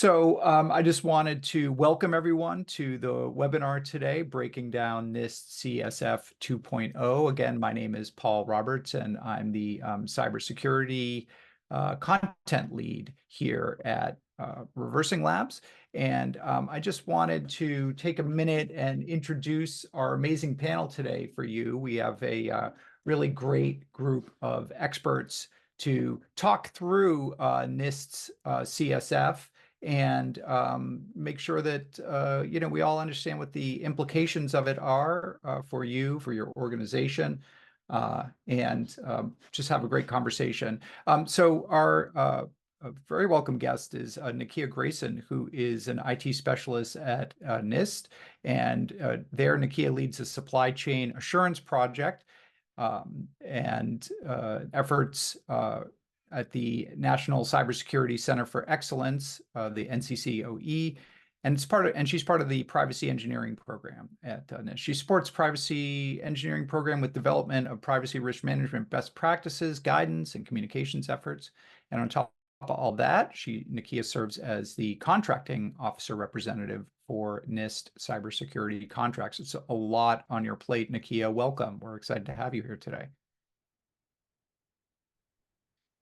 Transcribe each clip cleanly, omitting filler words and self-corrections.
I just wanted to welcome everyone to the webinar today, breaking down NIST CSF 2.0. Again, my name is Paul Roberts, and I'm the cybersecurity content lead here at ReversingLabs. And I just wanted to take a minute and introduce our amazing panel today for you. We have a really great group of experts to talk through NIST's CSF and make sure that we all understand what the implications of it are for you, for your organization, and just have a great conversation. So our very welcome guest is Nakia Grayson, who is an IT specialist at NIST, and there Nakia leads a supply chain assurance project and efforts at the National Cybersecurity Center for Excellence, the NCCOE, and she's part of the privacy engineering program at NIST. She supports privacy engineering program with development of privacy risk management best practices, guidance, and communications efforts. And on top of all that, Nakia serves as the contracting officer representative for NIST cybersecurity contracts. It's a lot on your plate, Nakia. Welcome. We're excited to have you here today.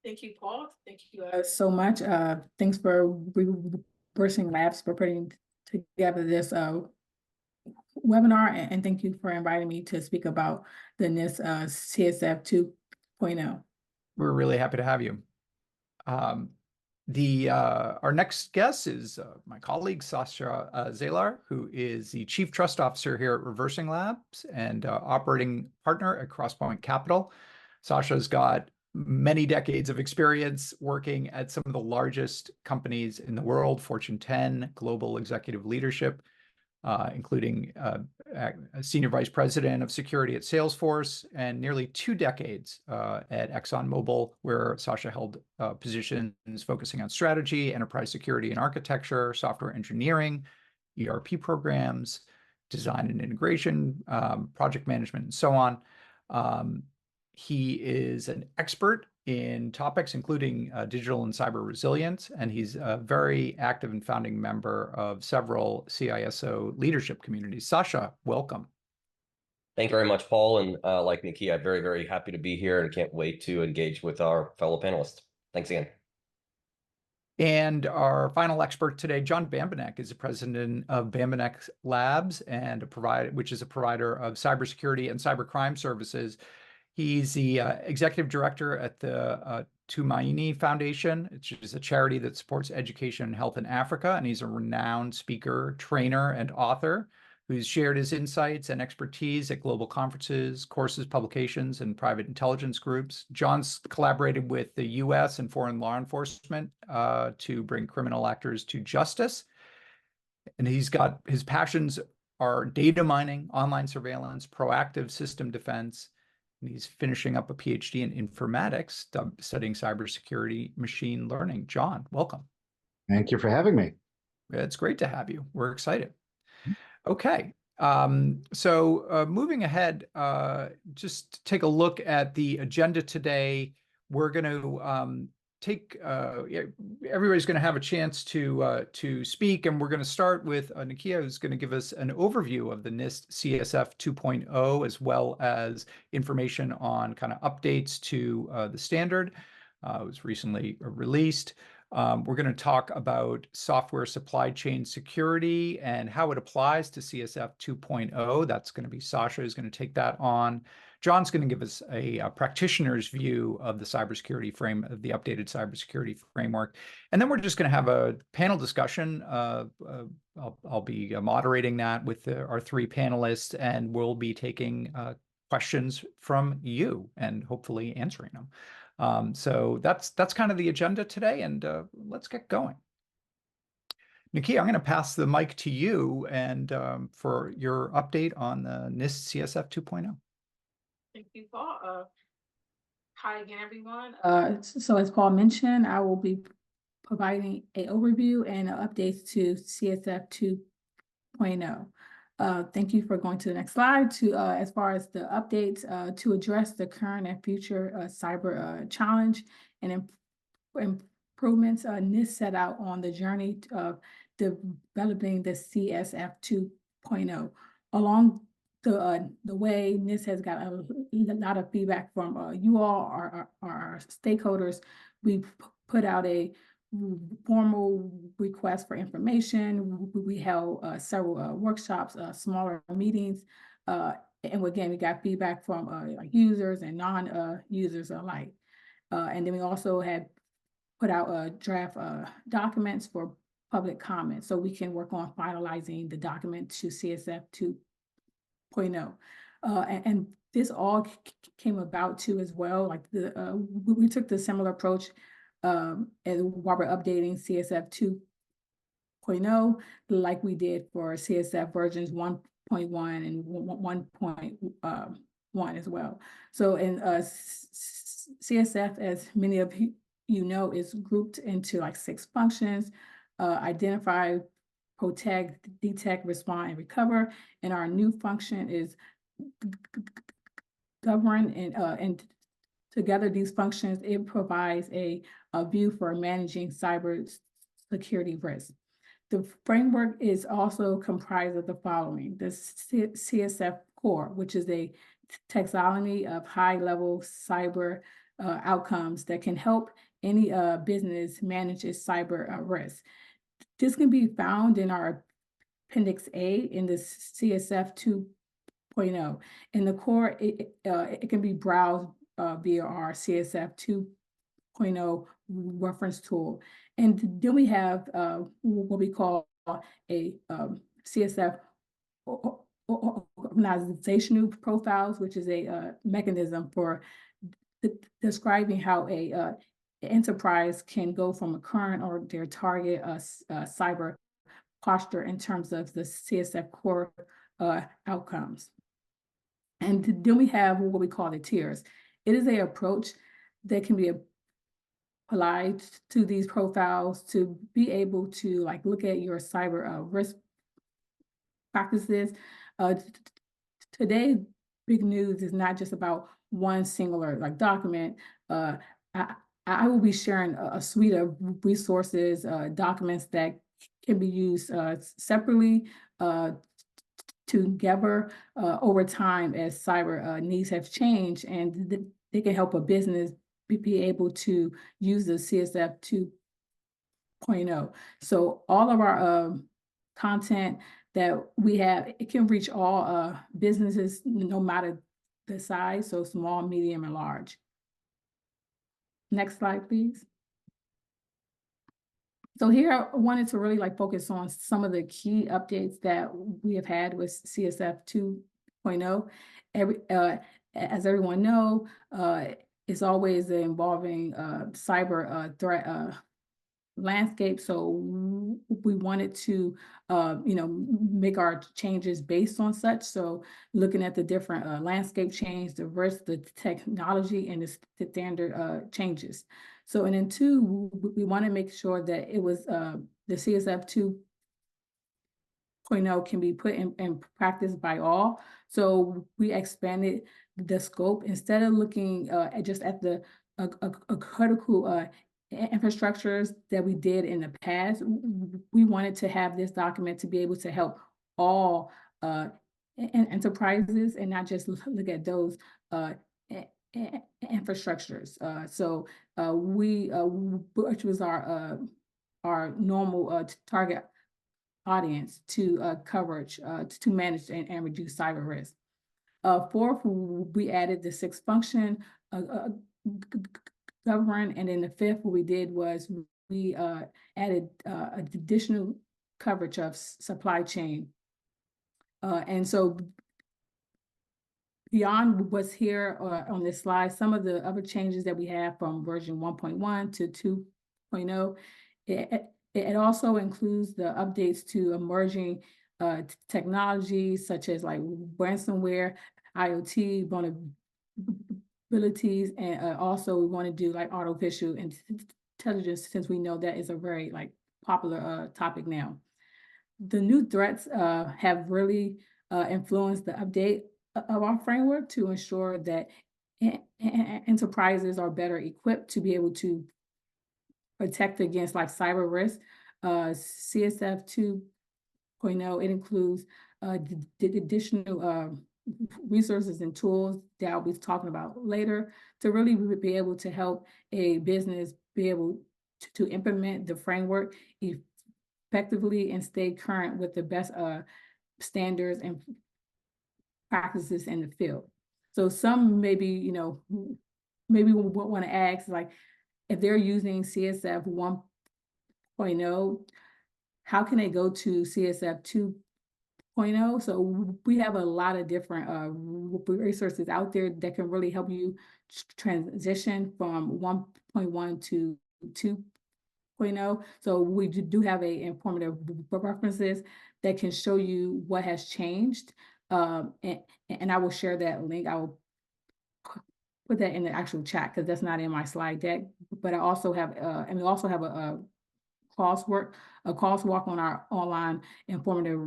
Thank you, Paul. Thank you so much. Thanks for ReversingLabs for putting together this webinar, and thank you for inviting me to speak about the NIST CSF 2.0. We're really happy to have you. Our next guest is my colleague, Saša Zdjelar, who is the Chief Trust Officer here at ReversingLabs and operating partner at Crosspoint Capital. Saša's got many decades of experience working at some of the largest companies in the world, Fortune 10, global executive leadership, including Senior Vice President of Security at Salesforce, and nearly 2 decades at ExxonMobil, where Saša held positions focusing on strategy, enterprise security and architecture, software engineering, ERP programs, design and integration, project management, and so on. He is an expert in topics including digital and cyber resilience, and he's a very active and founding member of several CISO leadership communities. Saša, welcome. Thank you very much, Paul. And like Nakia, I'm very, very happy to be here and can't wait to engage with our fellow panelists. Thanks again. And our final expert today, John Bambenek, is the president of Bambenek Labs, and which is a provider of cybersecurity and cybercrime services. He's the executive director at the Tumaini Foundation, which is a charity that supports education and health in Africa. And he's a renowned speaker, trainer, and author who's shared his insights and expertise at global conferences, courses, publications, and private intelligence groups. John's collaborated with the U.S. and foreign law enforcement to bring criminal actors to justice. And his passions are data mining, online surveillance, proactive system defense. And he's finishing up a PhD in informatics, studying cybersecurity, machine learning. John, welcome. Thank you for having me. It's great to have you. We're excited. Okay. So moving ahead, just take a look at the agenda today. We're going to everybody's going to have a chance to speak, and we're going to start with Nakia, who's going to give us an overview of the NIST CSF 2.0, as well as information on kind of updates to the standard. It was recently released. We're going to talk about software supply chain security and how it applies to CSF 2.0. That's going to be Saša who's going to take that on. John's going to give us a practitioner's view of the cybersecurity the updated cybersecurity framework. And then we're just going to have a panel discussion. I'll be moderating that with our 3 panelists, and we'll be taking questions from you and hopefully answering them. So that's kind of the agenda today, and let's get going. Nakia, I'm going to pass the mic to you and for your update on the NIST CSF 2.0. Thank you, Paul. Hi again, everyone. So as Paul mentioned, I will be providing an overview and updates to CSF 2.0. Thank you for going to the next slide. As far as the updates to address the current and future cyber challenge and improvements NIST set out on the journey of developing the CSF 2.0. Along the way, NIST has got a lot of feedback from you all, our stakeholders. We put out a formal request for information. We held several workshops, smaller meetings, and again, we got feedback from like users and non-users alike. And then we also had put out draft documents for public comment, so we can work on finalizing the document to CSF 2.0. And this all came about too as well. Like we took the similar approach while we're updating CSF 2.0, like we did for CSF versions 1.1 and 1.1 as well. So in CSF, as many of you know, is grouped into like 6 functions: identify, protect, detect, respond, and recover. And our new function is govern, and together these functions, it provides a view for managing cyber security risk. The framework is also comprised of the following: the CSF core, which is a taxonomy of high-level cyber outcomes that can help any business manage its cyber risk. This can be found in our Appendix A in the CSF 2.0. In the core, it can be browsed via our CSF 2.0 reference tool. And then we have what we call a CSF organizational profiles, which is a mechanism for describing how a enterprise can go from a current or their target cyber posture in terms of the CSF core outcomes. And then we have what we call the tiers. It is an approach that can be applied to these profiles to be able to like look at your cyber risk practices. Today, big news is not just about one singular like document. I will be sharing a suite of resources, documents that can be used separately, together over time as cyber needs have changed, and they can help a business be able to use the CSF 2.0. So all of our content that we have, it can reach all businesses, no matter the size, so small, medium, and large. Next slide, please. So here I wanted to really like focus on some of the key updates that we have had with CSF 2.0. As everyone know, it's always involving cyber threat landscape. So we wanted to, make our changes based on such. So looking at the different landscape change, the risk, the technology, and the standard changes. So, and then 2, we want to make sure that it was the CSF 2.0 can be put in practice by all. So we expanded the scope. Instead of looking just at the critical infrastructures that we did in the past, we wanted to have this document to be able to help all enterprises and not just look at those infrastructures. Which was our normal target audience to coverage to manage and reduce cyber risk. 4th, we added the 6th function, govern, and then the 5th, what we did was we added additional coverage of supply chain. And so beyond what's here on this slide, some of the other changes that we have from version 1.1 to 2.0, it also includes the updates to emerging technologies such as like ransomware, IoT, vulnerabilities, and also we want to do like artificial intelligence, since we know that is a very like popular topic now. The new threats have really influenced the update of our framework to ensure that enterprises are better equipped to be able to protect against like cyber risk. CSF 2.0, it includes additional resources and tools that I'll be talking about later to really be able to help a business be able to implement the framework effectively and stay current with the best standards and practices in the field. So some maybe, maybe want to ask, like, if they're using CSF 1.0, how can they go to CSF 2.0? So we have a lot of different resources out there that can really help you transition from 1.1 to 2.0. So we do have a informative references that can show you what has changed. And I will share that link. I will put that in the actual chat because that's not in my slide deck. But I also have, and we also have a crosswalk on our online informative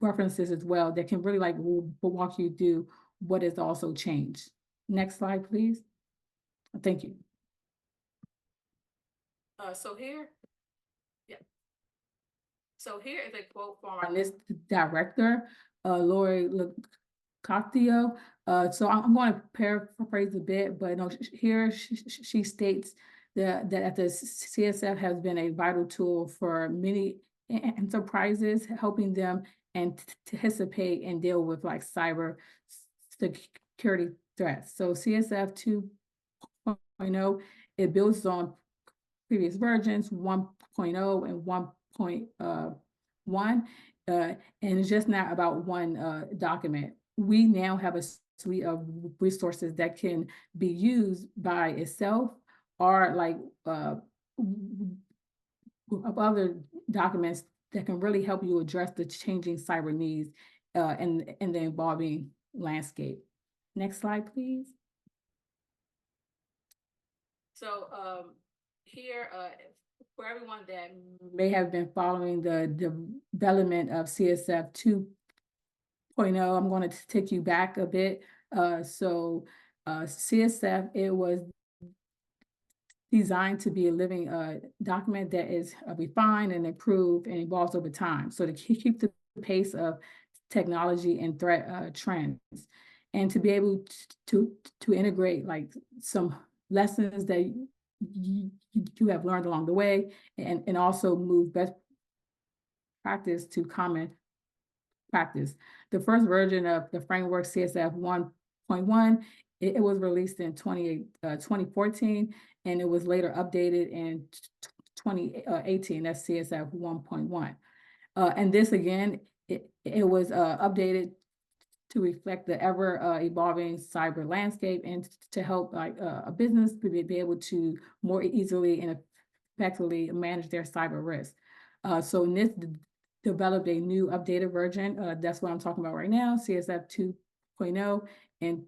references as well that can really like walk you through what has also changed. Next slide, please. Thank you. So here is a quote from our NIST director, Lori Nakia. So I'm going to paraphrase a bit, but here she states that the CSF has been a vital tool for many enterprises, helping them anticipate and deal with like cyber security threats. So CSF 2.0, it builds on previous versions 1.0 and 1.1, and it's just not about one document. We now have a suite of resources that can be used by itself or like of other documents that can really help you address the changing cyber needs and the evolving landscape. Next slide, please. So here, for everyone that may have been following the development of CSF 2.0, I'm going to take you back a bit. CSF, it was designed to be a living document that is refined and improved and evolves over time. So to keep the pace of technology and threat trends, and to be able to integrate like some lessons that you have learned along the way, and also move best practice to common practice. The first version of the framework, CSF 1.1, it was released in 2014, and it was later updated in 2018. That's CSF 1.1. And this again, it was updated to reflect the ever evolving cyber landscape and to help like a business be able to more easily and effectively manage their cyber risk. So NIST developed a new updated version. That's what I'm talking about right now, CSF 2.0 in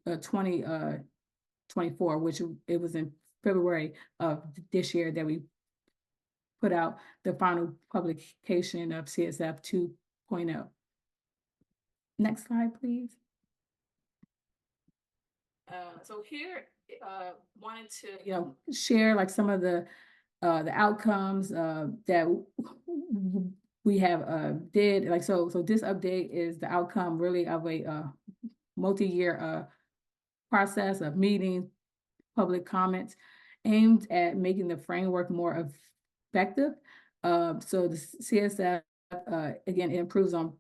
2024, which it was in February of this year that we put out the final publication of CSF 2.0. Next slide, please. So here, wanted to share like some of the outcomes that we have did. Like so this update is the outcome really of a multi-year process of meetings, public comments, aimed at making the framework more effective. So the CSF again, it improves on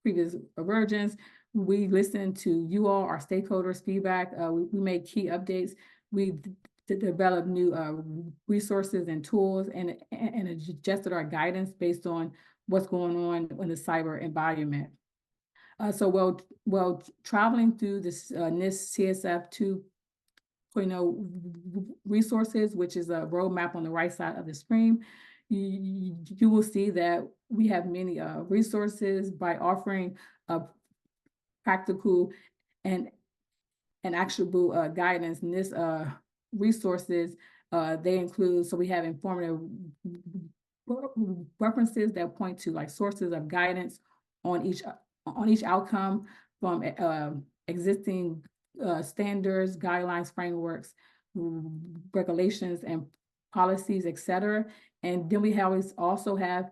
previous versions. We listened to you all, our stakeholders' feedback. We made key updates. We developed new resources and tools and adjusted our guidance based on what's going on in the cyber environment. So while traveling through this NIST CSF 2.0 resources, which is a roadmap on the right side of the screen, you will see that we have many resources by offering practical and actionable guidance. And this resources, they include, so we have informative references that point to like sources of guidance on each outcome from existing standards, guidelines, frameworks, regulations, and policies, etc. And then we also have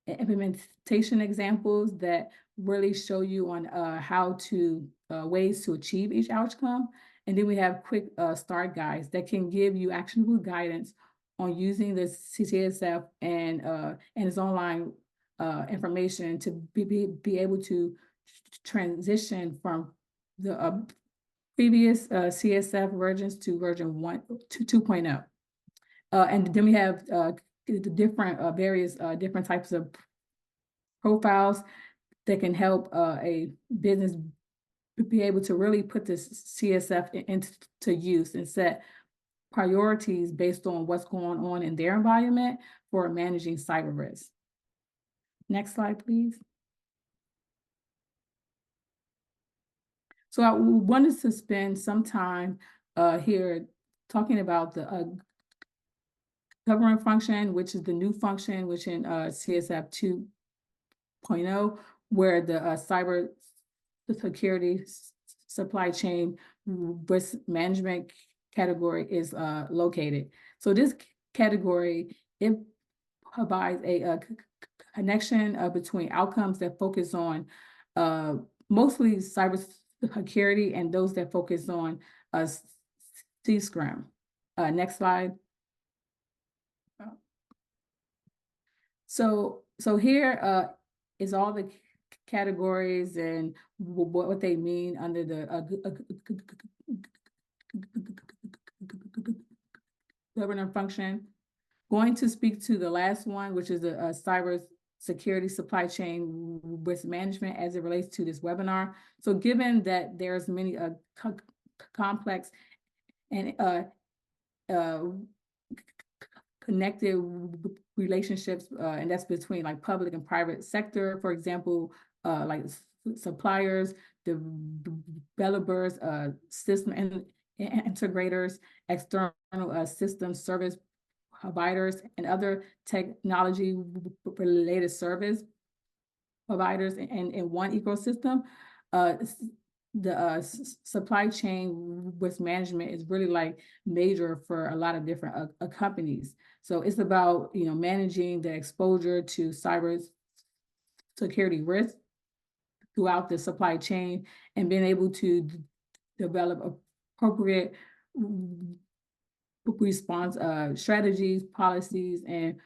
implementation examples that really show you on how to ways to achieve each outcome. And then we have quick start guides that can give you actionable guidance on using the CSF and its online information to be able to transition from the previous CSF versions to version 2.0. And then we have the different various different types of profiles that can help a business be able to really put this CSF into use and set priorities based on what's going on in their environment for managing cyber risk. Next slide, please. So I wanted to spend some time here talking about the governance function, which is the new function, which in CSF 2.0, where the cyber security supply chain risk management category is located. So this category, it provides a connection between outcomes that focus on mostly cybersecurity and those that focus on C-SCRM. Next slide. So here is all the categories and what they mean under the governance function. Going to speak to the last one, which is the cyber security supply chain risk management as it relates to this webinar. So given that there's many complex and connected relationships, and that's between like public and private sector, for example, like suppliers, developers, system integrators, external system service providers, and other technology related service providers in one ecosystem. The supply chain risk management is really like major for a lot of different companies. So it's about, you know, managing the exposure to cyber security risk throughout the supply chain and being able to develop appropriate response strategies, policies, and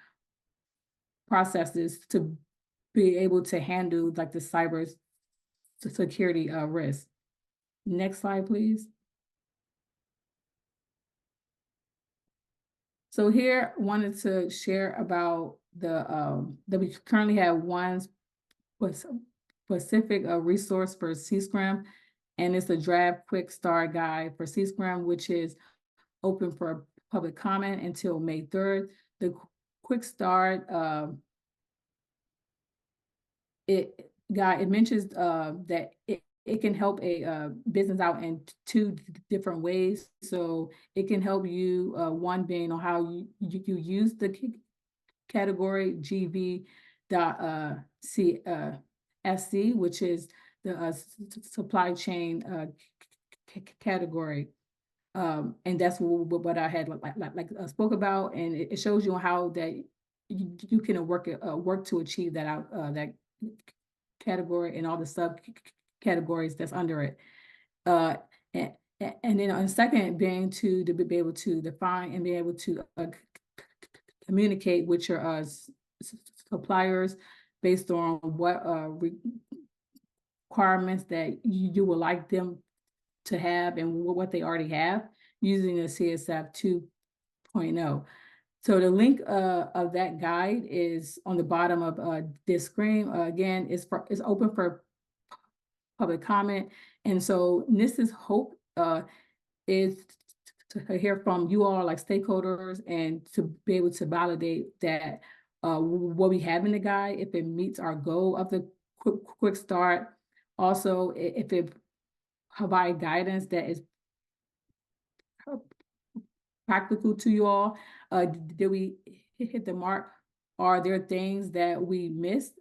processes to be able to handle like the cyber security risk. Next slide, please. So here, wanted to share about the that we currently have one specific resource for C-SCRM, and it's a draft quick start guide for C-SCRM, which is open for public comment until May 3rd. The quick start it mentions that it can help a business out in two different ways. So it can help you, one being on how you use the category GV.CSC, which is the supply chain category. And that's what I had spoke about, and it shows you how that you can work to achieve that that category and all the subcategories that's under it. And then on second being to be able to define and be able to communicate with your suppliers based on what requirements that you would like them to have and what they already have using the CSF 2.0. So the link of that guide is on the bottom of this screen. Again, it's open for public comment. And so NIST's hope is to hear from you all like stakeholders and to be able to validate that what we have in the guide, if it meets our goal of the quick start. Also, if it provide guidance that is practical to you all. Did we hit the mark? Are there things that we missed?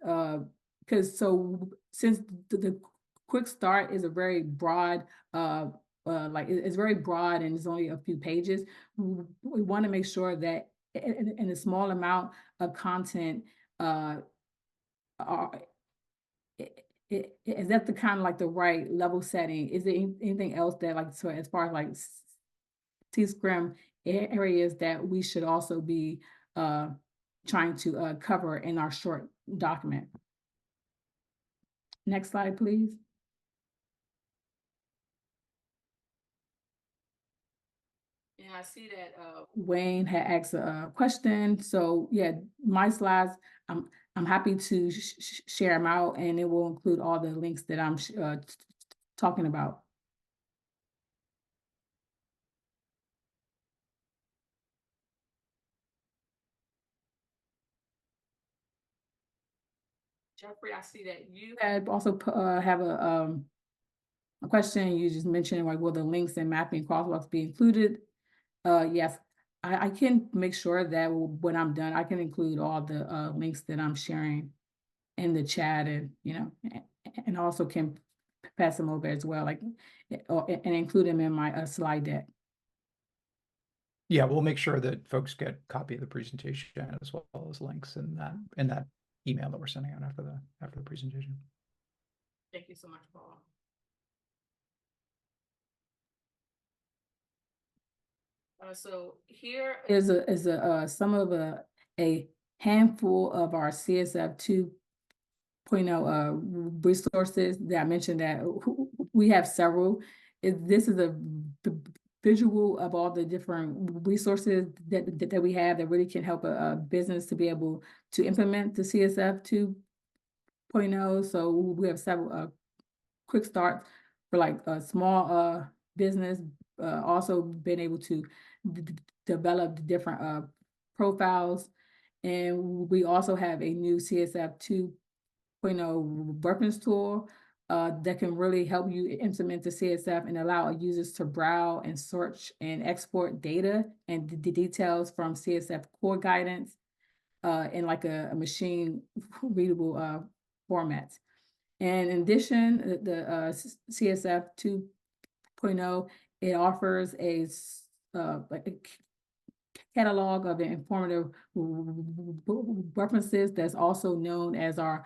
Because since the quick start is a very broad, it's very broad and it's only a few pages, we want to make sure that and a small amount of content is that the kind of like the right level setting? Is there anything else that like, so as far as like C-SCRM areas that we should also be trying to cover in our short document? Next slide, please. And I see that Wayne had asked a question. So yeah, my slides, I'm happy to share them out, and it will include all the links that I'm talking about. Jeffrey, I see that you had also have a question. You just mentioned like, will the links and mapping crosswalks be included? Yes, I can make sure that when I'm done, I can include all the links that I'm sharing in the chat, and and also can pass them over as well, like and include them in my slide deck. Yeah, we'll make sure that folks get a copy of the presentation as well as links in that email that we're sending out after the presentation. Thank you so much, Paul. So here is some of a handful of our CSF 2.0 resources that I mentioned that we have several. This is a visual of all the different resources that we have that really can help a business to be able to implement the CSF 2.0. So we have several quick starts for like a small business, also being able to develop different profiles. And we also have a new CSF 2.0 reference tool that can really help you implement the CSF and allow users to browse and search and export data and the details from CSF core guidance in like a machine readable format. And in addition, the CSF 2.0, it offers a catalog of the informative references that's also known as our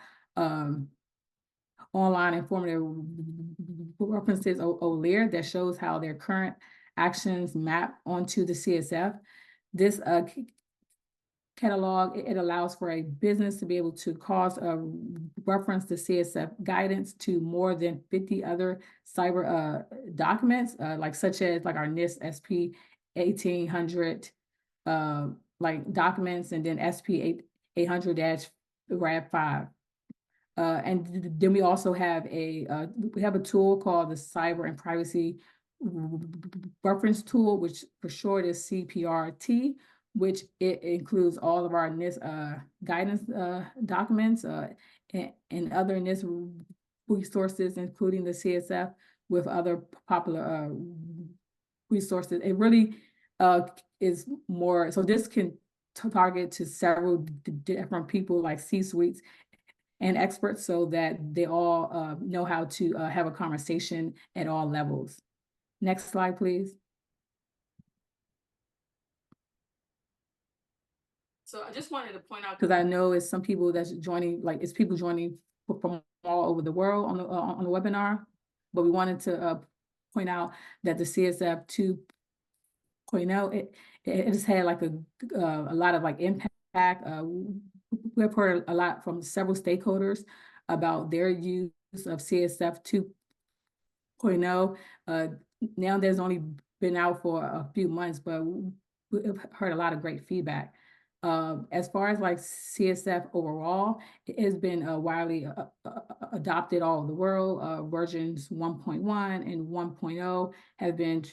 online informative references, OLIR, that shows how their current actions map onto the CSF. This catalog, it allows for a business to be able to reference the CSF guidance to more than 50 other cyber documents, such as our NIST SP 1800 like documents, and then SP 800-RAD5. And then we also have a tool called the Cyber and Privacy Reference Tool, which for short is CPRT, which it includes all of our NIST guidance documents and other NIST resources, including the CSF, with other popular resources. It really is more, so this can target to several different people, like C-suites and experts, so that they all know how to have a conversation at all levels. Next slide, please. So I just wanted to point out, because I know it's some people that's joining, like it's people joining from all over the world on the webinar, but we wanted to point out that the CSF 2.0, it has had like a lot of like impact. We've heard a lot from several stakeholders about their use of CSF 2.0. Now there's only been out for a few months, but we've heard a lot of great feedback. As far as like CSF overall, it has been widely adopted all over the world. Versions 1.1 and 1.0 have been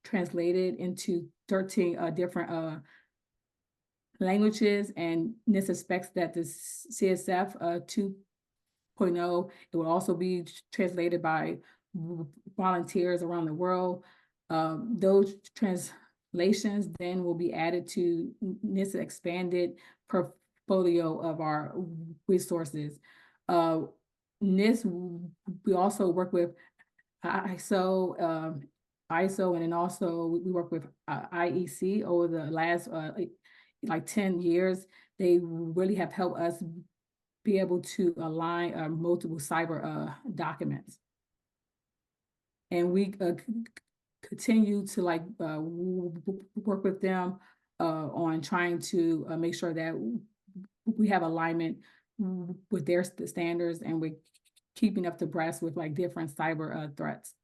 translated into 13 different languages, and NIST expects that the CSF 2.0, it will also be translated by volunteers around the world. Those translations then will be added to NIST expanded portfolio of our resources. NIST, we also work with ISO, and then also we work with IEC over the last like 10 years. They really have helped us be able to align multiple cyber documents. And we continue to like work with them on trying to make sure that we have alignment with their standards, and we're keeping up to breast with like different cyber threats.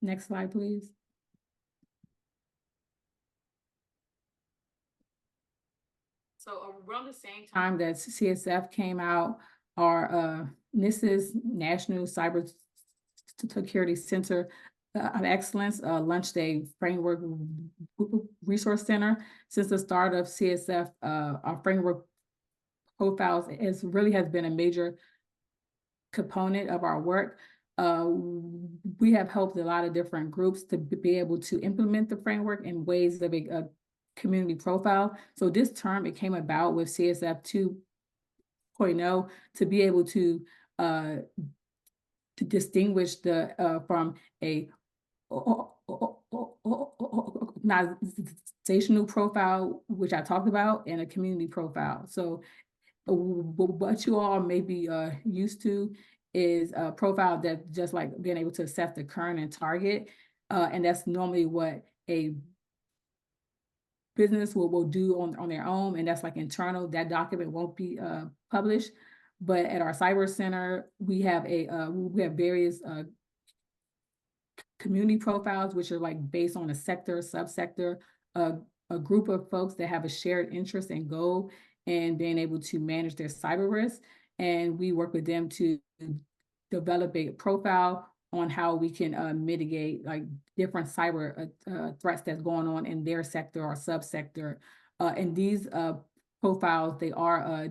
Next slide, please. So around the same time that CSF came out, our NIST's National Cybersecurity Center of Excellence launched a framework resource center. Since the start of CSF, our framework profiles really has been a major component of our work. We have helped a lot of different groups to be able to implement the framework in ways of a community profile. So this term, it came about with CSF 2.0 to be able to distinguish the from a organizational profile, which I talked about, and a community profile. So what you all may be used to is a profile that just like being able to assess the current and target. And that's normally what a business will do on their own. And that's like internal. That document won't be published. But at our cyber center, we have various community profiles, which are like based on a sector, subsector, a group of folks that have a shared interest and goal and being able to manage their cyber risk. And we work with them to develop a profile on how we can mitigate like different cyber threats that's going on in their sector or subsector. And these profiles, they are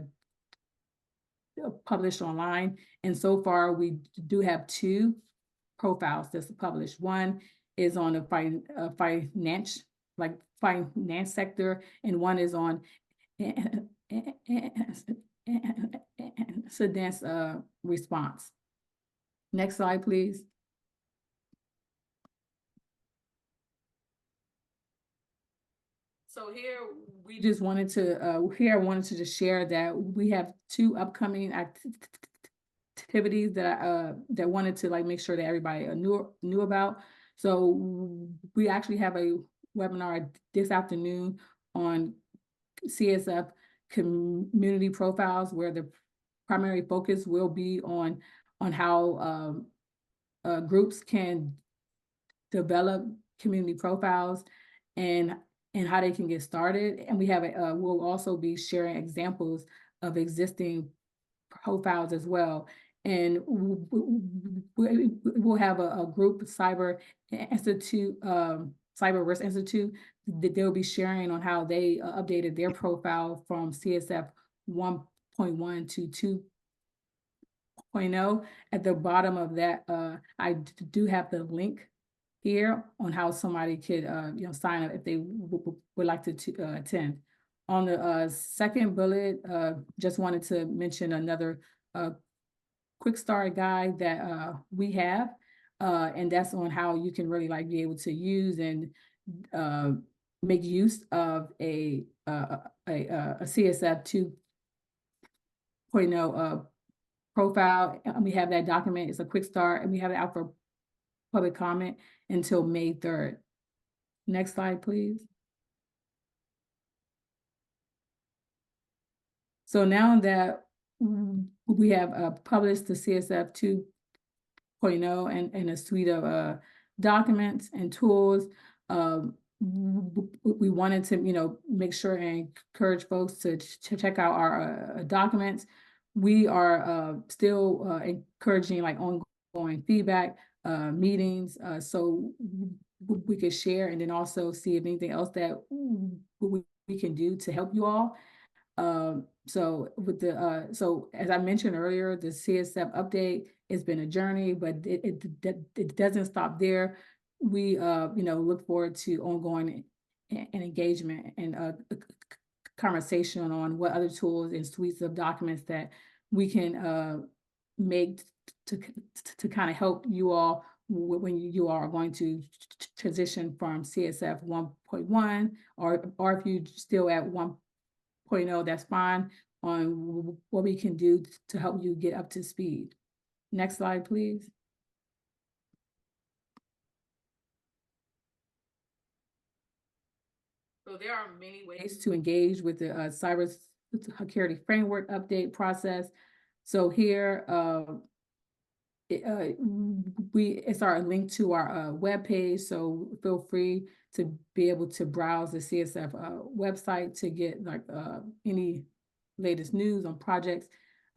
published online. And so far, we do have 2 profiles that's published. One is on a finance sector, and one is on incident response. Next slide, please. So here we just wanted to I wanted to just share that we have 2 upcoming activities that I wanted to like make sure that everybody knew about. So we actually have a webinar this afternoon on CSF community profiles, where the primary focus will be on how groups can develop community profiles and how they can get started. And we have we'll also be sharing examples of existing profiles as well. And we'll have a group, Cyber Institute, Cyber Risk Institute, that they'll be sharing on how they updated their profile from CSF 1.1 to 2.0. At the bottom of that, I do have the link here on how somebody could sign up if they would like to attend. On the second bullet, just wanted to mention another quick start guide that we have, and that's on how you can really like be able to use and make use of a CSF 2.0 profile. And we have that document. It's a quick start, and we have it out for public comment until May 3rd. Next slide, please. So now that we have published the CSF 2.0 and a suite of documents and tools, we wanted to make sure and encourage folks to check out our documents. We are still encouraging like ongoing feedback, meetings, so we could share, and then also see if anything else that we can do to help you all. So with the so as I mentioned earlier, the CSF update has been a journey, but it doesn't stop there. We look forward to ongoing and engagement and conversation on what other tools and suites of documents that we can make to kind of help you all when you are going to transition from CSF 1.1, or if you still at 1.0, that's fine, on what we can do to help you get up to speed. Next slide, please. So there are many ways to engage with the cybersecurity framework update process. So here, it's our link to our webpage. So feel free to be able to browse the CSF website to get like any latest news on projects,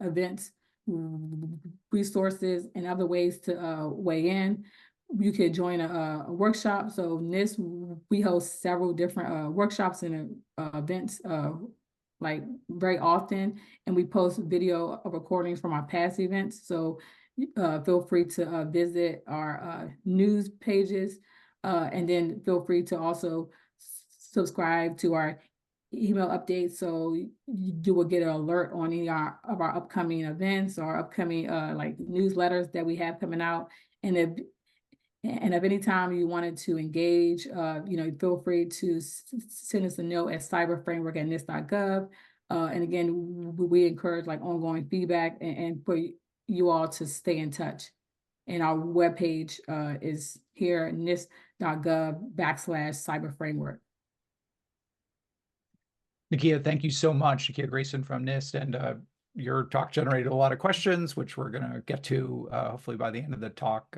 events, resources, and other ways to weigh in. You could join a workshop. So NIST, we host several different workshops and events like very often, and we post video recordings from our past events. So feel free to visit our news pages, and then feel free to also subscribe to our email updates, so you will get an alert on any of our upcoming events or upcoming like newsletters that we have coming out. And if any time you wanted to engage, feel free to send us a note at cyberframework@nist.gov. And again, we encourage like ongoing feedback and for you all to stay in touch. And our webpage is here, nist.gov/cyberframework. Nakia, thank you so much. Nakia Grayson from NIST, and your talk generated a lot of questions, which we're going to get to hopefully by the end of the talk,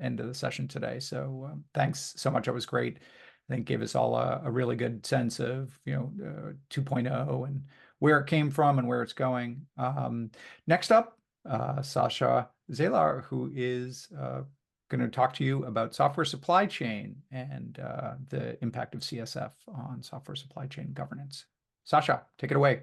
end of the session today. So thanks so much. It was great. I think gave us all a really good sense of 2.0 and where it came from and where it's going. Next up, Saša Zdjelar, who is going to talk to you about software supply chain and the impact of CSF on software supply chain governance. Saša, take it away.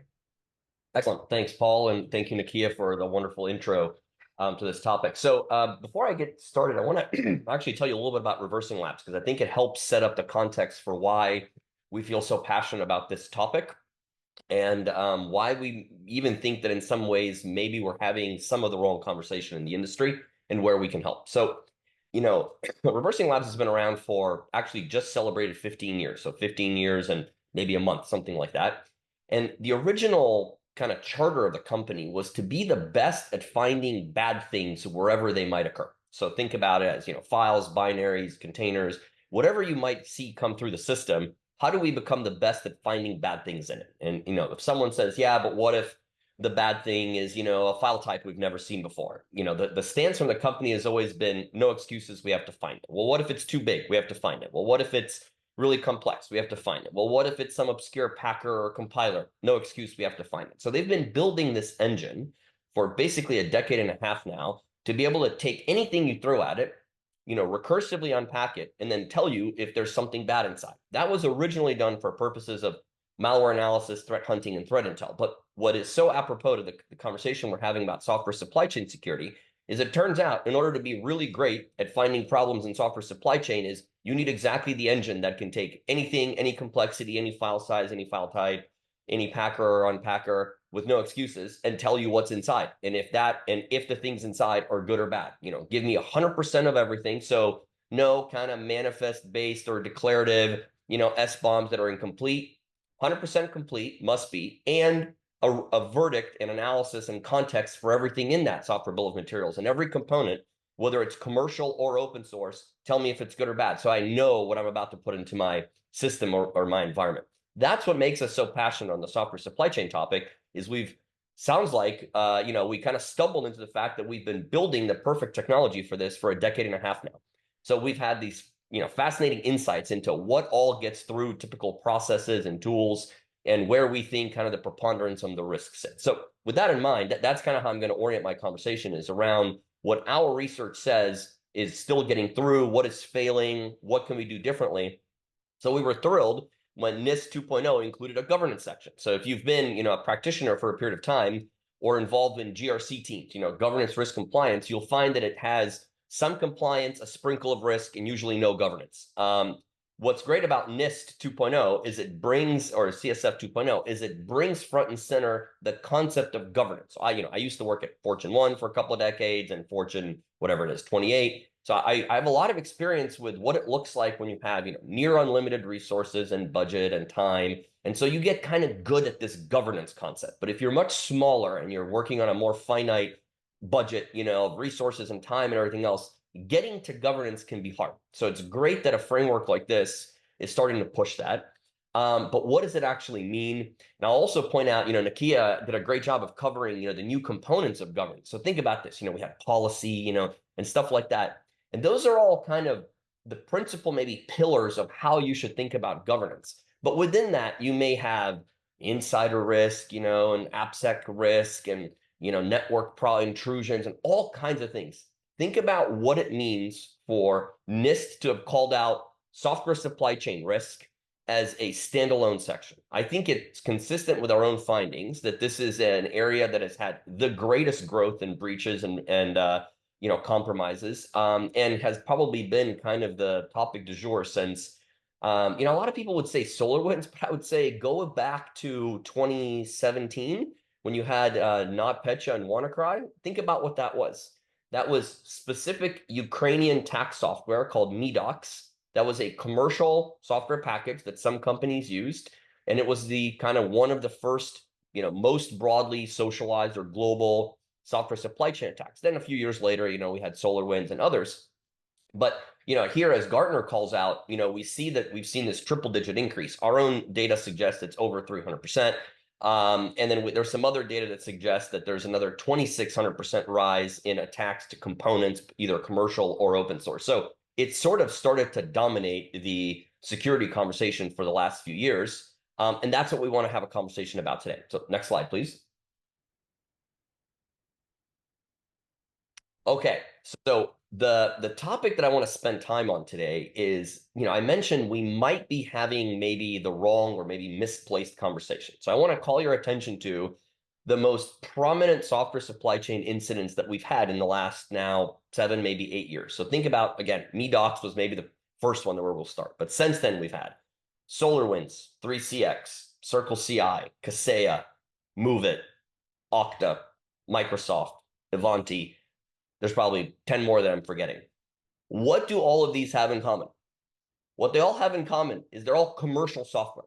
Excellent. Thanks, Paul. And thank you, Nakia, for the wonderful intro to this topic. So before I get started, I want to actually tell you a little bit about ReversingLabs, because I think it helps set up the context for why we feel so passionate about this topic and why we even think that in some ways, maybe we're having some of the wrong conversation in the industry and where we can help. So, ReversingLabs has been around for actually just celebrated 15 years. So 15 years and maybe a month, something like that. And the original kind of charter of the company was to be the best at finding bad things wherever they might occur. So think about it as, files, binaries, containers, whatever you might see come through the system. How do we become the best at finding bad things in it? And, if someone says, yeah, but what if the bad thing is, a file type we've never seen before? The stance from the company has always been no excuses. We have to find it. Well, what if it's too big? We have to find it. Well, what if it's really complex? We have to find it. Well, what if it's some obscure packer or compiler? No excuse. We have to find it. So they've been building this engine for basically a decade and a half now to be able to take anything you throw at it, recursively unpack it, and then tell you if there's something bad inside. That was originally done for purposes of malware analysis, threat hunting, and threat intel. But what is so apropos to the conversation we're having about software supply chain security is it turns out in order to be really great at finding problems in software supply chain is you need exactly the engine that can take anything, any complexity, any file size, any file type, any packer or unpacker with no excuses and tell you what's inside. And if the things inside are good or bad, give me 100% of everything. So no kind of manifest based or declarative, SBOMs that are incomplete, 100% complete must be, and a verdict and analysis and context for everything in that software bill of materials and every component, whether it's commercial or open source, tell me if it's good or bad. So I know what I'm about to put into my system or my environment. That's what makes us so passionate on the software supply chain topic is sounds like, we kind of stumbled into the fact that we've been building the perfect technology for this for a decade and a half now. So we've had these, fascinating insights into what all gets through typical processes and tools and where we think kind of the preponderance of the risks sit. So with that in mind, that's kind of how I'm going to orient my conversation is around what our research says is still getting through, what is failing, what can we do differently. So we were thrilled when NIST 2.0 included a governance section. So if you've been, a practitioner for a period of time or involved in GRC teams, governance risk compliance, you'll find that it has some compliance, a sprinkle of risk, and usually no governance. what's great about NIST 2.0 is it brings, or CSF 2.0, is it brings front and center the concept of governance. So I used to work at Fortune 1 for a couple of decades and Fortune, whatever it is, 28. So I have a lot of experience with what it looks like when you have, near unlimited resources and budget and time. And so you get kind of good at this governance concept. But if you're much smaller and you're working on a more finite budget, of resources and time and everything else, getting to governance can be hard. So it's great that a framework like this is starting to push that. But what does it actually mean? And I'll also point out, Nakia did a great job of covering, the new components of governance. So think about this, we have policy, and stuff like that. And those are all kind of the principal, maybe pillars of how you should think about governance. But within that, you may have insider risk, and AppSec risk and, network intrusions and all kinds of things. Think about what it means for NIST to have called out software supply chain risk as a standalone section. I think it's consistent with our own findings that this is an area that has had the greatest growth in breaches and compromises, and has probably been kind of the topic du jour since, a lot of people would say SolarWinds, but I would say go back to 2017 when you had NotPetya and WannaCry. Think about what that was. That was specific Ukrainian tax software called Medox. That was a commercial software package that some companies used. And it was the kind of one of the first, most broadly socialized or global software supply chain attacks. Then a few years later, we had SolarWinds and others. But, here as Gartner calls out, we see that we've seen this triple digit increase. Our own data suggests it's over 300%. And then there's some other data that suggests that there's another 2,600% rise in attacks to components, either commercial or open source. So it sort of started to dominate the security conversation for the last few years. And that's what we want to have a conversation about today. So next slide, please. Okay, so the topic that I want to spend time on today is, I mentioned we might be having maybe the wrong or maybe misplaced conversation. So I want to call your attention to the most prominent software supply chain incidents that we've had in the last now 7, maybe 8 years. So think about, again, Medox was maybe the first one where we'll start. But since then, we've had SolarWinds, 3CX, CircleCI, Kaseya, MoveIt, Okta, Microsoft, Ivanti. There's probably 10 more that I'm forgetting. What do all of these have in common? What they all have in common is they're all commercial software.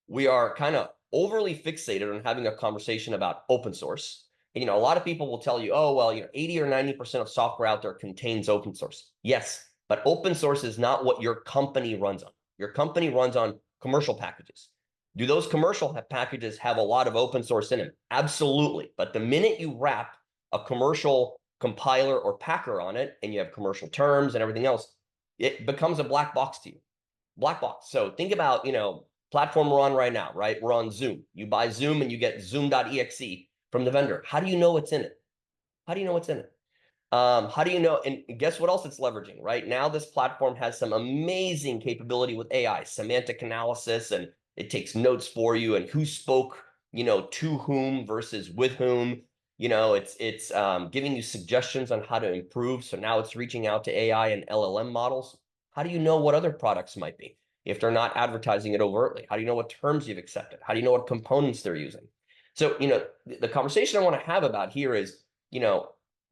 We are kind of overly fixated on having a conversation about open source. And, a lot of people will tell you, oh, well, 80 or 90% of software out there contains open source. Yes, but open source is not what your company runs on. Your company runs on commercial packages. Do those commercial packages have a lot of open source in them? Absolutely. But the minute you wrap a commercial compiler or packer on it, and you have commercial terms and everything else, it becomes a black box to you. Black box. So think about, platform we're on right now, right? We're on Zoom. You buy Zoom and you get zoom.exe from the vendor. How do you know what's in it? How do you know what's in it? How do you know? And guess what else it's leveraging, right? Now this platform has some amazing capability with AI, semantic analysis, and it takes notes for you and who spoke, to whom versus with whom. It's giving you suggestions on how to improve. So now it's reaching out to AI and LLM models. How do you know what other products might be if they're not advertising it overtly? How do you know what terms you've accepted? How do you know what components they're using? So, the conversation I want to have about here is,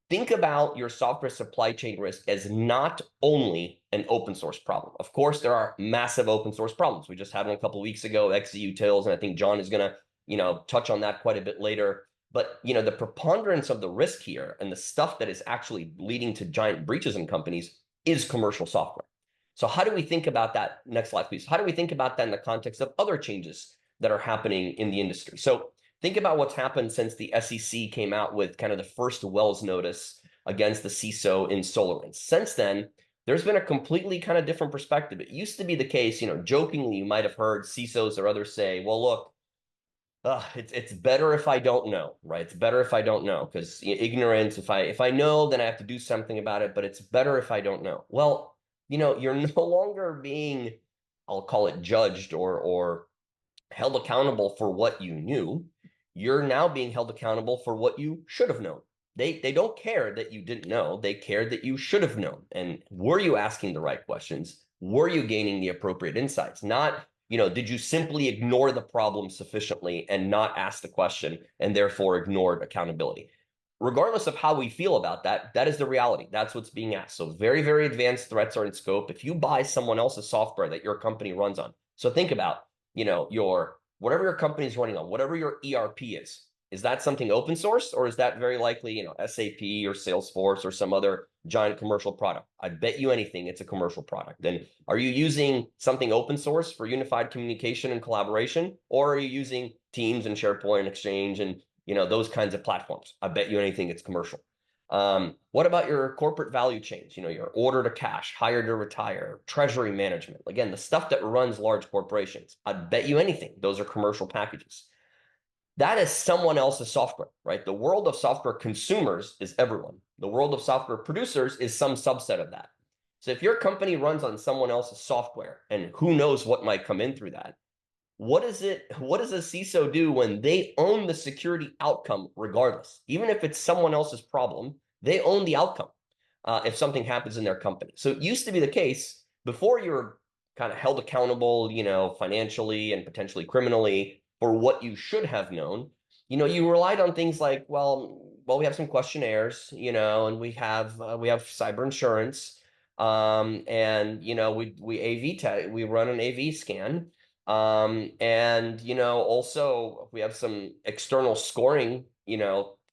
think about your software supply chain risk as not only an open source problem. Of course, there are massive open source problems. We just had one a couple of weeks ago, XZUtils, and I think John is going to, touch on that quite a bit later. But, the preponderance of the risk here and the stuff that is actually leading to giant breaches in companies is commercial software. So how do we think about that? Next slide, please. How do we think about that in the context of other changes that are happening in the industry? So think about what's happened since the SEC came out with kind of the first Wells notice against the CISO in SolarWinds. Since then, there's been a completely kind of different perspective. It used to be the case, jokingly, you might have heard CISOs or others say, well, look, it's better if I don't know, right? It's better if I don't know, because ignorance, if I know, then I have to do something about it, but it's better if I don't know. Well, you're no longer being, I'll call it judged or held accountable for what you knew. You're now being held accountable for what you should have known. They don't care that you didn't know. They care that you should have known. And were you asking the right questions? were you gaining the appropriate insights? Not, did you simply ignore the problem sufficiently and not ask the question and therefore ignored accountability? Regardless of how we feel about that, that is the reality. That's what's being asked. So very, very advanced threats are in scope. If you buy someone else's software that your company runs on, so think about, whatever your company is running on, whatever your ERP is that something open source, or is that very likely, SAP or Salesforce or some other giant commercial product? I bet you anything it's a commercial product. Then are you using something open source for unified communication and collaboration, or are you using Teams and SharePoint and Exchange and those kinds of platforms? I bet you anything it's commercial. What about your corporate value chains? Your order to cash, hire to retire, treasury management. Again, the stuff that runs large corporations. I bet you anything those are commercial packages. That is someone else's software, right? The world of software consumers is everyone. The world of software producers is some subset of that. So if your company runs on someone else's software, and who knows what might come in through that, what does a CISO do when they own the security outcome regardless? Even if it's someone else's problem, they own the outcome if something happens in their company. So it used to be the case before you were kind of held accountable, financially and potentially criminally for what you should have known. You relied on things like, well, we have some questionnaires, and we have cyber insurance, and we run an AV scan. And also we have some external scoring,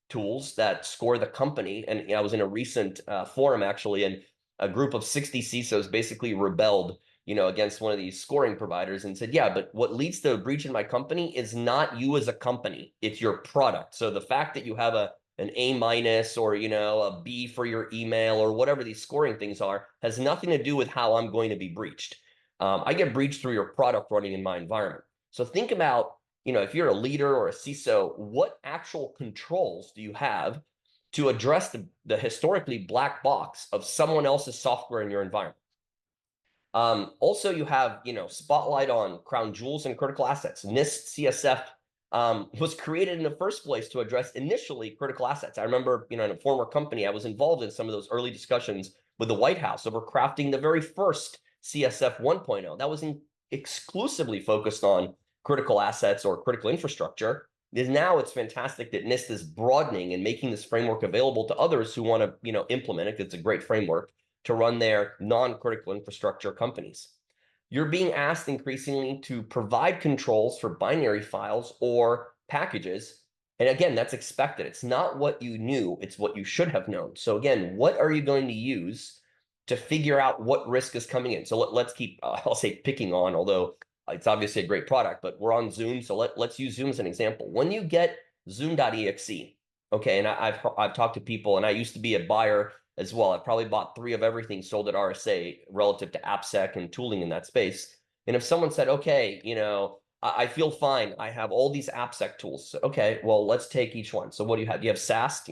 tools that score the company. And I was in a recent forum actually, and a group of 60 CISOs basically rebelled, against one of these scoring providers and said, yeah, but what leads to a breach in my company is not you as a company, it's your product. So the fact that you have an A- or, a B for your email or whatever these scoring things are has nothing to do with how I'm going to be breached. I get breached through your product running in my environment. So think about, if you're a leader or a CISO, what actual controls do you have to address the historically black box of someone else's software in your environment? Also, you have, spotlight on crown jewels and critical assets. NIST CSF was created in the first place to address initially critical assets. I remember, in a former company, I was involved in some of those early discussions with the White House over crafting the very first CSF 1.0. That was exclusively focused on critical assets or critical infrastructure. Now it's fantastic that NIST is broadening and making this framework available to others who want to, implement it. It's a great framework to run their non-critical infrastructure companies. You're being asked increasingly to provide controls for binary files or packages. And again, that's expected. It's not what you knew, it's what you should have known. So again, what are you going to use to figure out what risk is coming in? So let's keep, I'll say picking on, although it's obviously a great product, but we're on Zoom. So let's use Zoom as an example. When you get Zoom.exe, okay, and I've talked to people, and I used to be a buyer as well. I probably bought 3 of everything sold at RSA relative to AppSec and tooling in that space. And if someone said, okay, I feel fine, I have all these AppSec tools. Okay, well, let's take each one. So what do you have? Do you have SAST,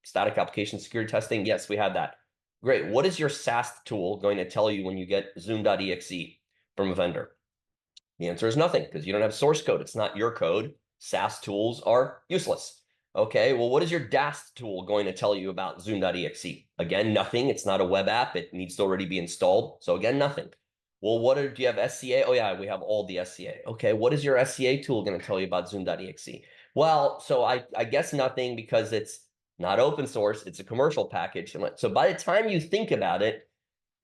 static application security testing? Yes, we have that. Great. What is your SAST tool going to tell you when you get Zoom.exe from a vendor? The answer is nothing, because you don't have source code. It's not your code. SAST tools are useless. Okay, well, what is your DAST tool going to tell you about Zoom.exe? Again, nothing. It's not a web app. It needs to already be installed. So again, nothing. Well, do you have SCA? Oh yeah, we have all the SCA. Okay, what is your SCA tool going to tell you about Zoom.exe? Well, so I guess nothing, because it's not open source. It's a commercial package. So by the time you think about it,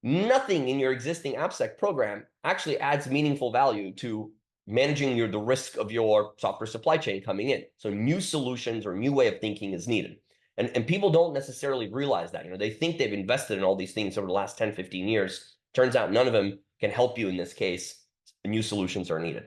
nothing in your existing AppSec program actually adds meaningful value to managing the risk of your software supply chain coming in. So new solutions or new way of thinking is needed. And people don't necessarily realize that. They think they've invested in all these things over the last 10, 15 years. Turns out none of them can help you in this case. New solutions are needed.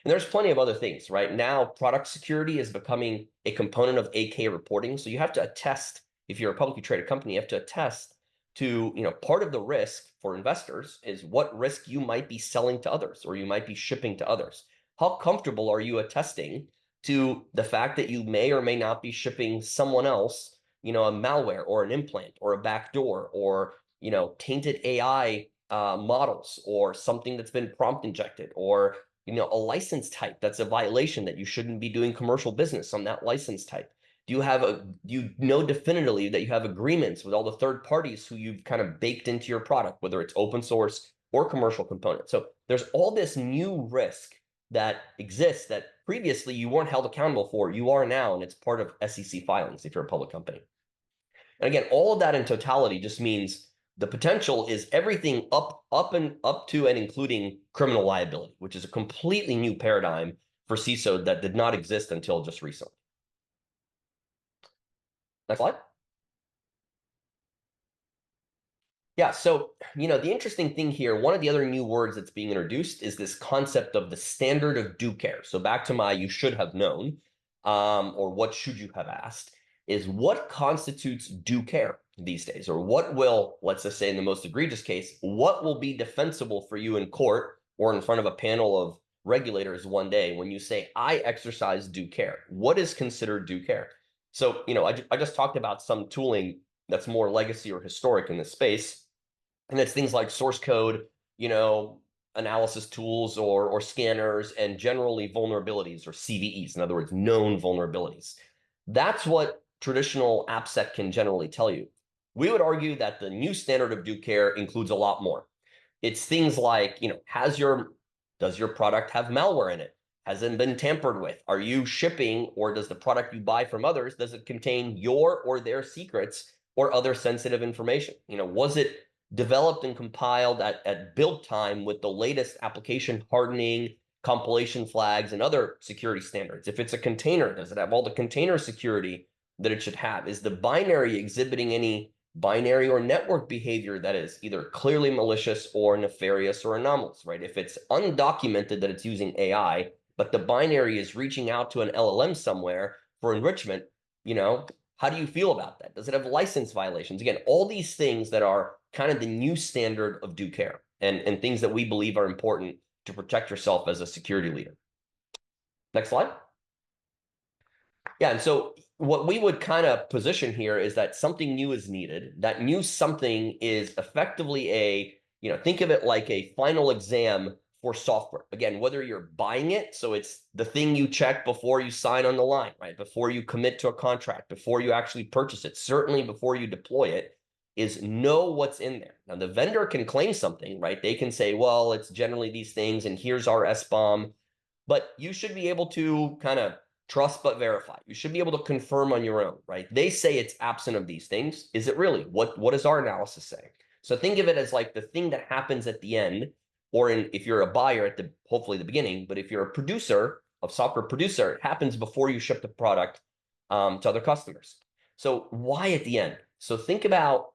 And there's plenty of other things. Right now, product security is becoming a component of AK reporting. So you have to attest, if you're a publicly traded company, you have to attest to, part of the risk for investors is what risk you might be selling to others or you might be shipping to others. How comfortable are you attesting to the fact that you may or may not be shipping someone else, a malware or an implant or a backdoor or, tainted AI models or something that's been prompt injected or, a license type that's a violation that you shouldn't be doing commercial business on that license type? Do you know definitively that you have agreements with all the third parties who you've kind of baked into your product, whether it's open source or commercial component. So there's all this new risk that exists that previously you weren't held accountable for. You are now, and it's part of SEC filings if you're a public company. And again, all of that in totality just means the potential is everything up to and including criminal liability, which is a completely new paradigm for CISO that did not exist until just recently. Next slide. Yeah, so, the interesting thing here, one of the other new words that's being introduced is this concept of the standard of due care. So back to my you should have known, or what should you have asked, is what constitutes due care these days? Or what will, let's just say in the most egregious case, what will be defensible for you in court or in front of a panel of regulators one day when you say, I exercise due care? What is considered due care? So, I just talked about some tooling that's more legacy or historic in this space. And it's things like source code, analysis tools or scanners, and generally vulnerabilities or CVEs, in other words, known vulnerabilities. That's what traditional AppSec can generally tell you. We would argue that the new standard of due care includes a lot more. It's things like, does your product have malware in it? Has it been tampered with? Are you shipping, or does the product you buy from others, does it contain your or their secrets or other sensitive information? Was it developed and compiled at build time with the latest application hardening, compilation flags, and other security standards? If it's a container, does it have all the container security that it should have? Is the binary exhibiting any binary or network behavior that is either clearly malicious or nefarious or anomalous, right? If it's undocumented that it's using AI, but the binary is reaching out to an LLM somewhere for enrichment, how do you feel about that? Does it have license violations? Again, all these things that are kind of the new standard of due care and things that we believe are important to protect yourself as a security leader. Next slide. Yeah, and so what we would kind of position here is that something new is needed. That new something is effectively think of it like a final exam for software. Again, whether you're buying it, so it's the thing you check before you sign on the line, right? Before you commit to a contract, before you actually purchase it, certainly before you deploy it, is know what's in there. Now, the vendor can claim something, right? They can say, well, it's generally these things, and here's our SBOM, but you should be able to kind of trust but verify. You should be able to confirm on your own, right? They say it's absent of these things. Is it really? What does our analysis say? So think of it as like the thing that happens at the end, or if you're a buyer hopefully the beginning, but if you're a producer, software producer, it happens before you ship the product to other customers. So why at the end? So think about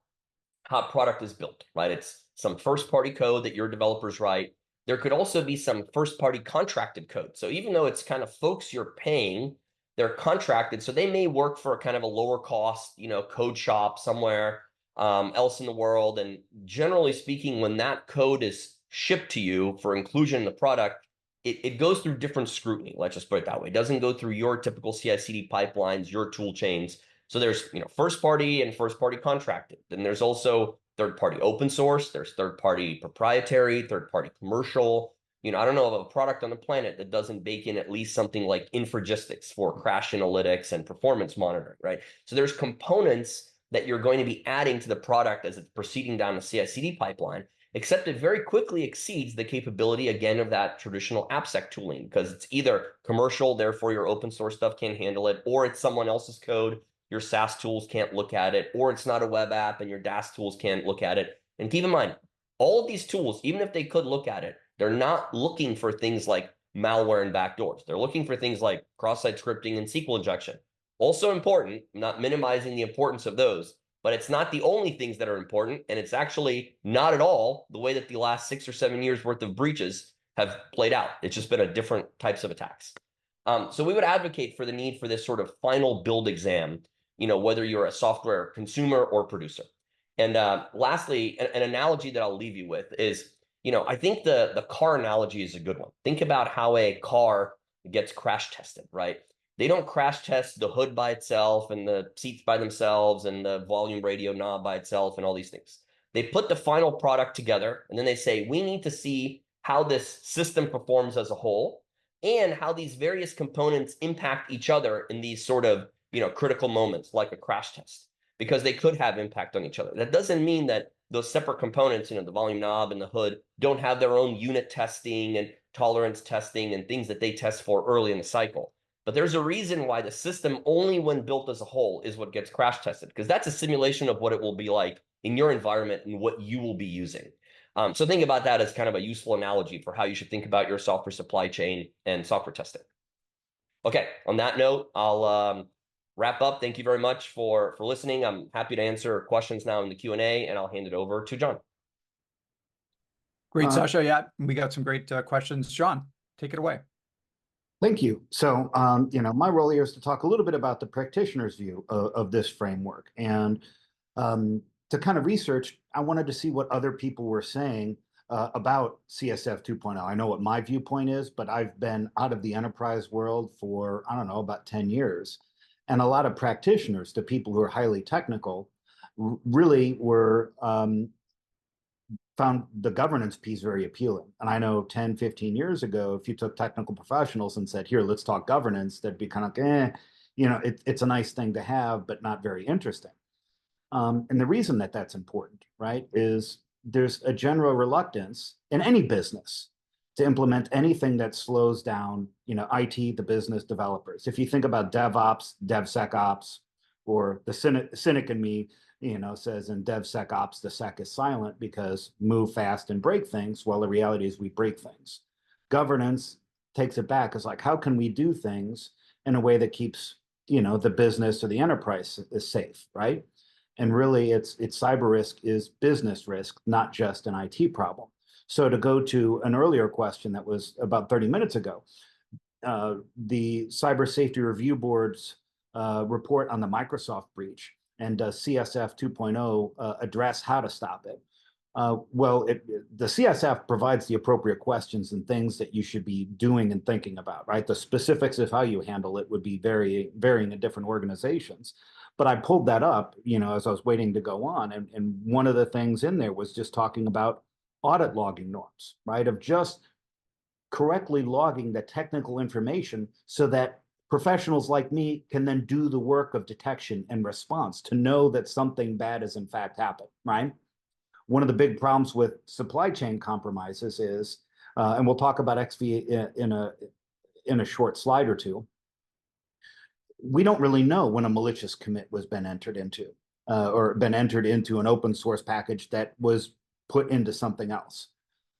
how a product is built, right? It's some first-party code that your developers write. There could also be some first-party contracted code. So even though it's kind of folks you're paying, they're contracted, so they may work for a kind of a lower cost, code shop somewhere else in the world. And generally speaking, when that code is shipped to you for inclusion in the product, it goes through different scrutiny. Let's just put it that way. It doesn't go through your typical CI/CD pipelines, your tool chains. So there's first party and first party contracted. Then there's also third party open source. There's third party proprietary, third party commercial. I don't know of a product on the planet that doesn't bake in at least something like infragistics for crash analytics and performance monitoring, right? So there's components that you're going to be adding to the product as it's proceeding down the CI/CD pipeline, except it very quickly exceeds the capability, again, of that traditional AppSec tooling, because it's either commercial, therefore your open source stuff can't handle it, or it's someone else's code, your SaaS tools can't look at it, or it's not a web app and your DaaS tools can't look at it. And keep in mind, all of these tools, even if they could look at it, they're not looking for things like malware and backdoors. They're looking for things like cross-site scripting and SQL injection. Also important, I'm not minimizing the importance of those, but it's not the only things that are important, and it's actually not at all the way that the last 6 or 7 years worth of breaches have played out. It's just been a different types of attacks. So we would advocate for the need for this sort of final build exam, whether you're a software consumer or producer. And lastly, an analogy that I'll leave you with is, I think the car analogy is a good one. Think about how a car gets crash tested, right? They don't crash test the hood by itself and the seats by themselves and the volume radio knob by itself and all these things. They put the final product together, and then they say, we need to see how this system performs as a whole and how these various components impact each other in these sort of critical moments like a crash test, because they could have impact on each other. That doesn't mean that those separate components, the volume knob and the hood, don't have their own unit testing and tolerance testing and things that they test for early in the cycle. But there's a reason why the system, only when built as a whole, is what gets crash tested, because that's a simulation of what it will be like in your environment and what you will be using. So think about that as kind of a useful analogy for how you should think about your software supply chain and software testing. Okay, on that note, I'll wrap up. Thank you very much for listening. I'm happy to answer questions now in the Q&A, and I'll hand it over to John. Great, Saša. Yeah, we got some great questions. John, take it away. Thank you. So, my role here is to talk a little bit about the practitioner's view of this framework. And to kind of research, I wanted to see what other people were saying about CSF 2.0. I know what my viewpoint is, but I've been out of the enterprise world for, I don't know, about 10 years. And a lot of practitioners, the people who are highly technical, really were found the governance piece very appealing. And I know 10, 15 years ago, if you took technical professionals and said, here, let's talk governance, they'd be kind of, it's a nice thing to have, but not very interesting. And the reason that that's important, right, is there's a general reluctance in any business to implement anything that slows down, IT, the business developers. If you think about DevOps, DevSecOps, or the cynic in me, says in DevSecOps, the sec is silent because move fast and break things. Well, the reality is we break things. Governance takes it back. It's like, how can we do things in a way that keeps, the business or the enterprise is safe, right? And really, it's cyber risk is business risk, not just an IT problem. So to go to an earlier question that was about 30 minutes ago, the Cyber Safety Review Board's report on the Microsoft breach and does CSF 2.0 address how to stop it? The CSF provides the appropriate questions and things that you should be doing and thinking about, right? The specifics of how you handle it would be varying in different organizations. But I pulled that up, as I was waiting to go on. And one of the things in there was just talking about audit logging norms, right? Of just correctly logging the technical information so that professionals like me can then do the work of detection and response to know that something bad has in fact happened, right? One of the big problems with supply chain compromises is, and we'll talk about XV in a short slide or two, we don't really know when a malicious commit was been entered into or been entered into an open source package that was put into something else.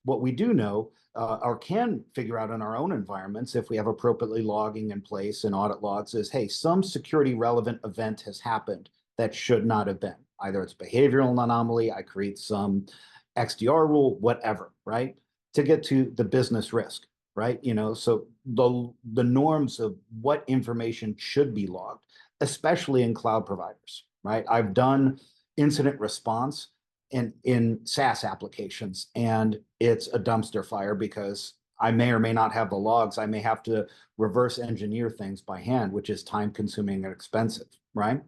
What we do know or can figure out in our own environments, if we have appropriately logging in place and audit logs, is, hey, some security relevant event has happened that should not have been. Either it's behavioral anomaly, I create some XDR rule, whatever, right? To get to the business risk, right? So the norms of what information should be logged, especially in cloud providers, right? I've done incident response in SaaS applications, and it's a dumpster fire because I may or may not have the logs. I may have to reverse engineer things by hand, which is time consuming and expensive, right?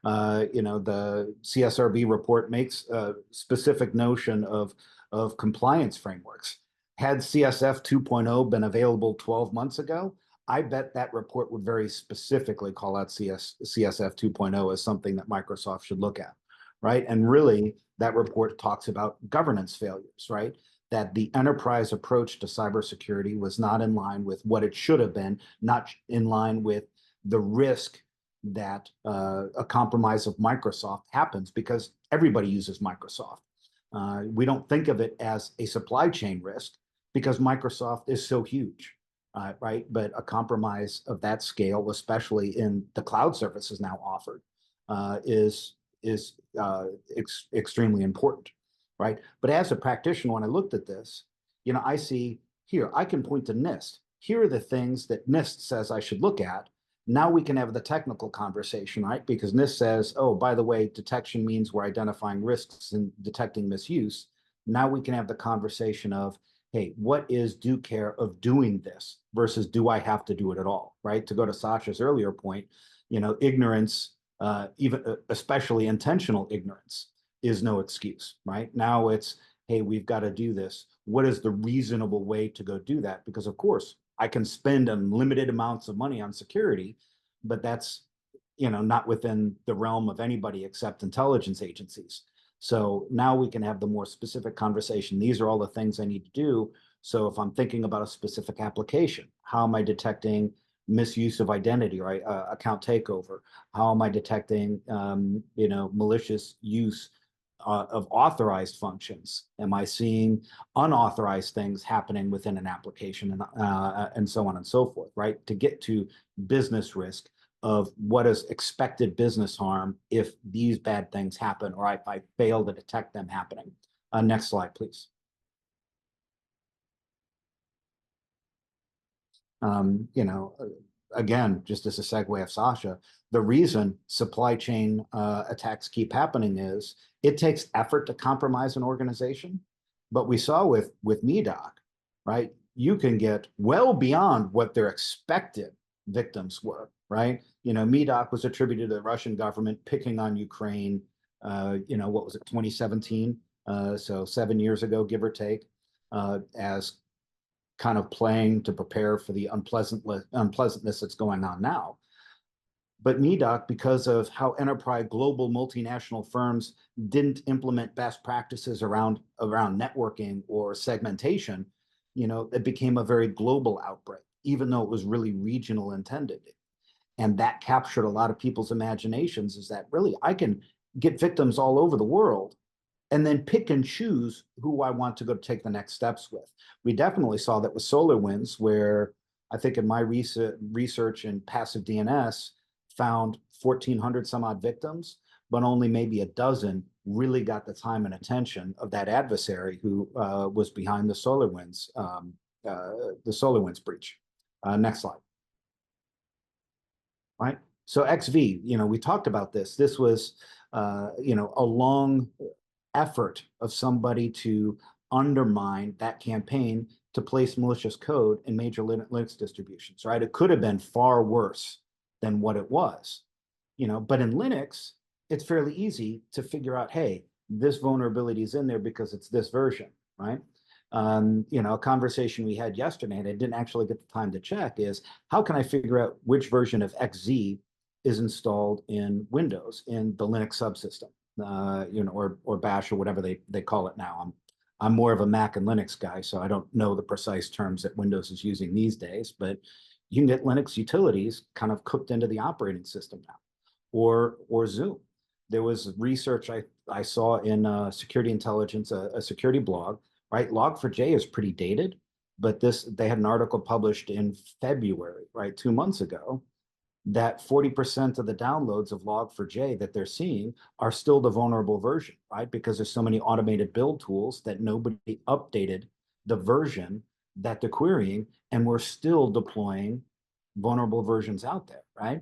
The CSRB report makes a specific notion of compliance frameworks. Had CSF 2.0 been available 12 months ago, I bet that report would very specifically call out CSF 2.0 as something that Microsoft should look at, right? And really, that report talks about governance failures, right? That the enterprise approach to cybersecurity was not in line with what it should have been, not in line with the risk that a compromise of Microsoft happens because everybody uses Microsoft. We don't think of it as a supply chain risk because Microsoft is so huge, right? But a compromise of that scale, especially in the cloud services now offered, is extremely important, right? But as a practitioner, when I looked at this, I see here, I can point to NIST. Here are the things that NIST says I should look at. Now we can have the technical conversation, right? Because NIST says, oh, by the way, detection means we're identifying risks and detecting misuse. Now we can have the conversation of, hey, what is due care of doing this versus do I have to do it at all, right? To go to Saša's earlier point, ignorance, even especially intentional ignorance, is no excuse, right? Now it's, hey, we've got to do this. What is the reasonable way to go do that? Because of course, I can spend unlimited amounts of money on security, but that's, not within the realm of anybody except intelligence agencies. So now we can have the more specific conversation. These are all the things I need to do. So if I'm thinking about a specific application, how am I detecting misuse of identity or account takeover? How am I detecting, malicious use of authorized functions? Am I seeing unauthorized things happening within an application, and so on and so forth, right? To get to business risk of what is expected business harm if these bad things happen, or if I fail to detect them happening. Next slide, please. Again, just as a segue of Saša, the reason supply chain attacks keep happening is it takes effort to compromise an organization. But we saw with MEDOC, right? You can get well beyond what their expected victims were, right? MEDOC was attributed to the Russian government picking on Ukraine, what was it, 2017? So 7 years ago, give or take, as kind of playing to prepare for the unpleasantness that's going on now. But MEDOC, because of how enterprise global multinational firms didn't implement best practices around networking or segmentation, it became a very global outbreak, even though it was really regional intended. And that captured a lot of people's imaginations, is that really I can get victims all over the world and then pick and choose who I want to go take the next steps with. We definitely saw that with SolarWinds, where I think in my research in passive DNS found 1,400 some odd victims, but only maybe a dozen really got the time and attention of that adversary who was behind the SolarWinds breach. Next slide. Right. So XV, we talked about this. This was, a long effort of somebody to undermine that campaign to place malicious code in major Linux distributions, right? It could have been far worse than what it was, but in Linux, it's fairly easy to figure out, hey, this vulnerability is in there because it's this version, right? A conversation we had yesterday, and I didn't actually get the time to check, is how can I figure out which version of XZ is installed in Windows in the Linux subsystem, or Bash or whatever they call it now. I'm more of a Mac and Linux guy, so I don't know the precise terms that Windows is using these days, but you can get Linux utilities kind of cooked into the operating system now, or Zoom. There was research I saw in Security Intelligence, a security blog, right? Log4j is pretty dated, but they had an article published in February, right, 2 months ago, that 40% of the downloads of Log4j that they're seeing are still the vulnerable version, right? Because there's so many automated build tools that nobody updated the version that they're querying, and we're still deploying vulnerable versions out there, right?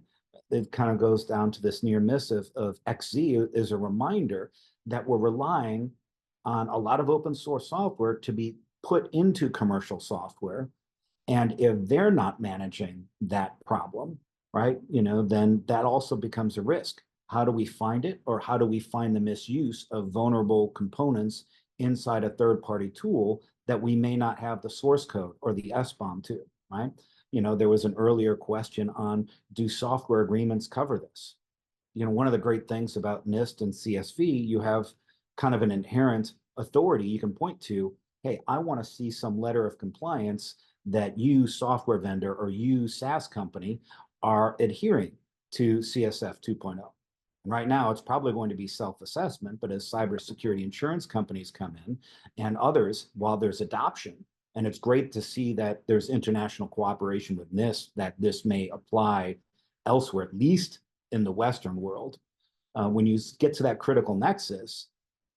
It kind of goes down to this near miss of XZ is a reminder that we're relying on a lot of open source software to be put into commercial software. And if they're not managing that problem, right, then that also becomes a risk. How do we find it? Or how do we find the misuse of vulnerable components inside a third-party tool that we may not have the source code or the SBOM to, right? There was an earlier question on, do software agreements cover this? One of the great things about NIST and CSV, you have kind of an inherent authority you can point to. Hey, I want to see some letter of compliance that you, software vendor, or you, SaaS company, are adhering to CSF 2.0. And right now, it's probably going to be self-assessment, but as cybersecurity insurance companies come in and others, while there's adoption, and it's great to see that there's international cooperation with NIST, that this may apply elsewhere, at least in the Western world. When you get to that critical nexus,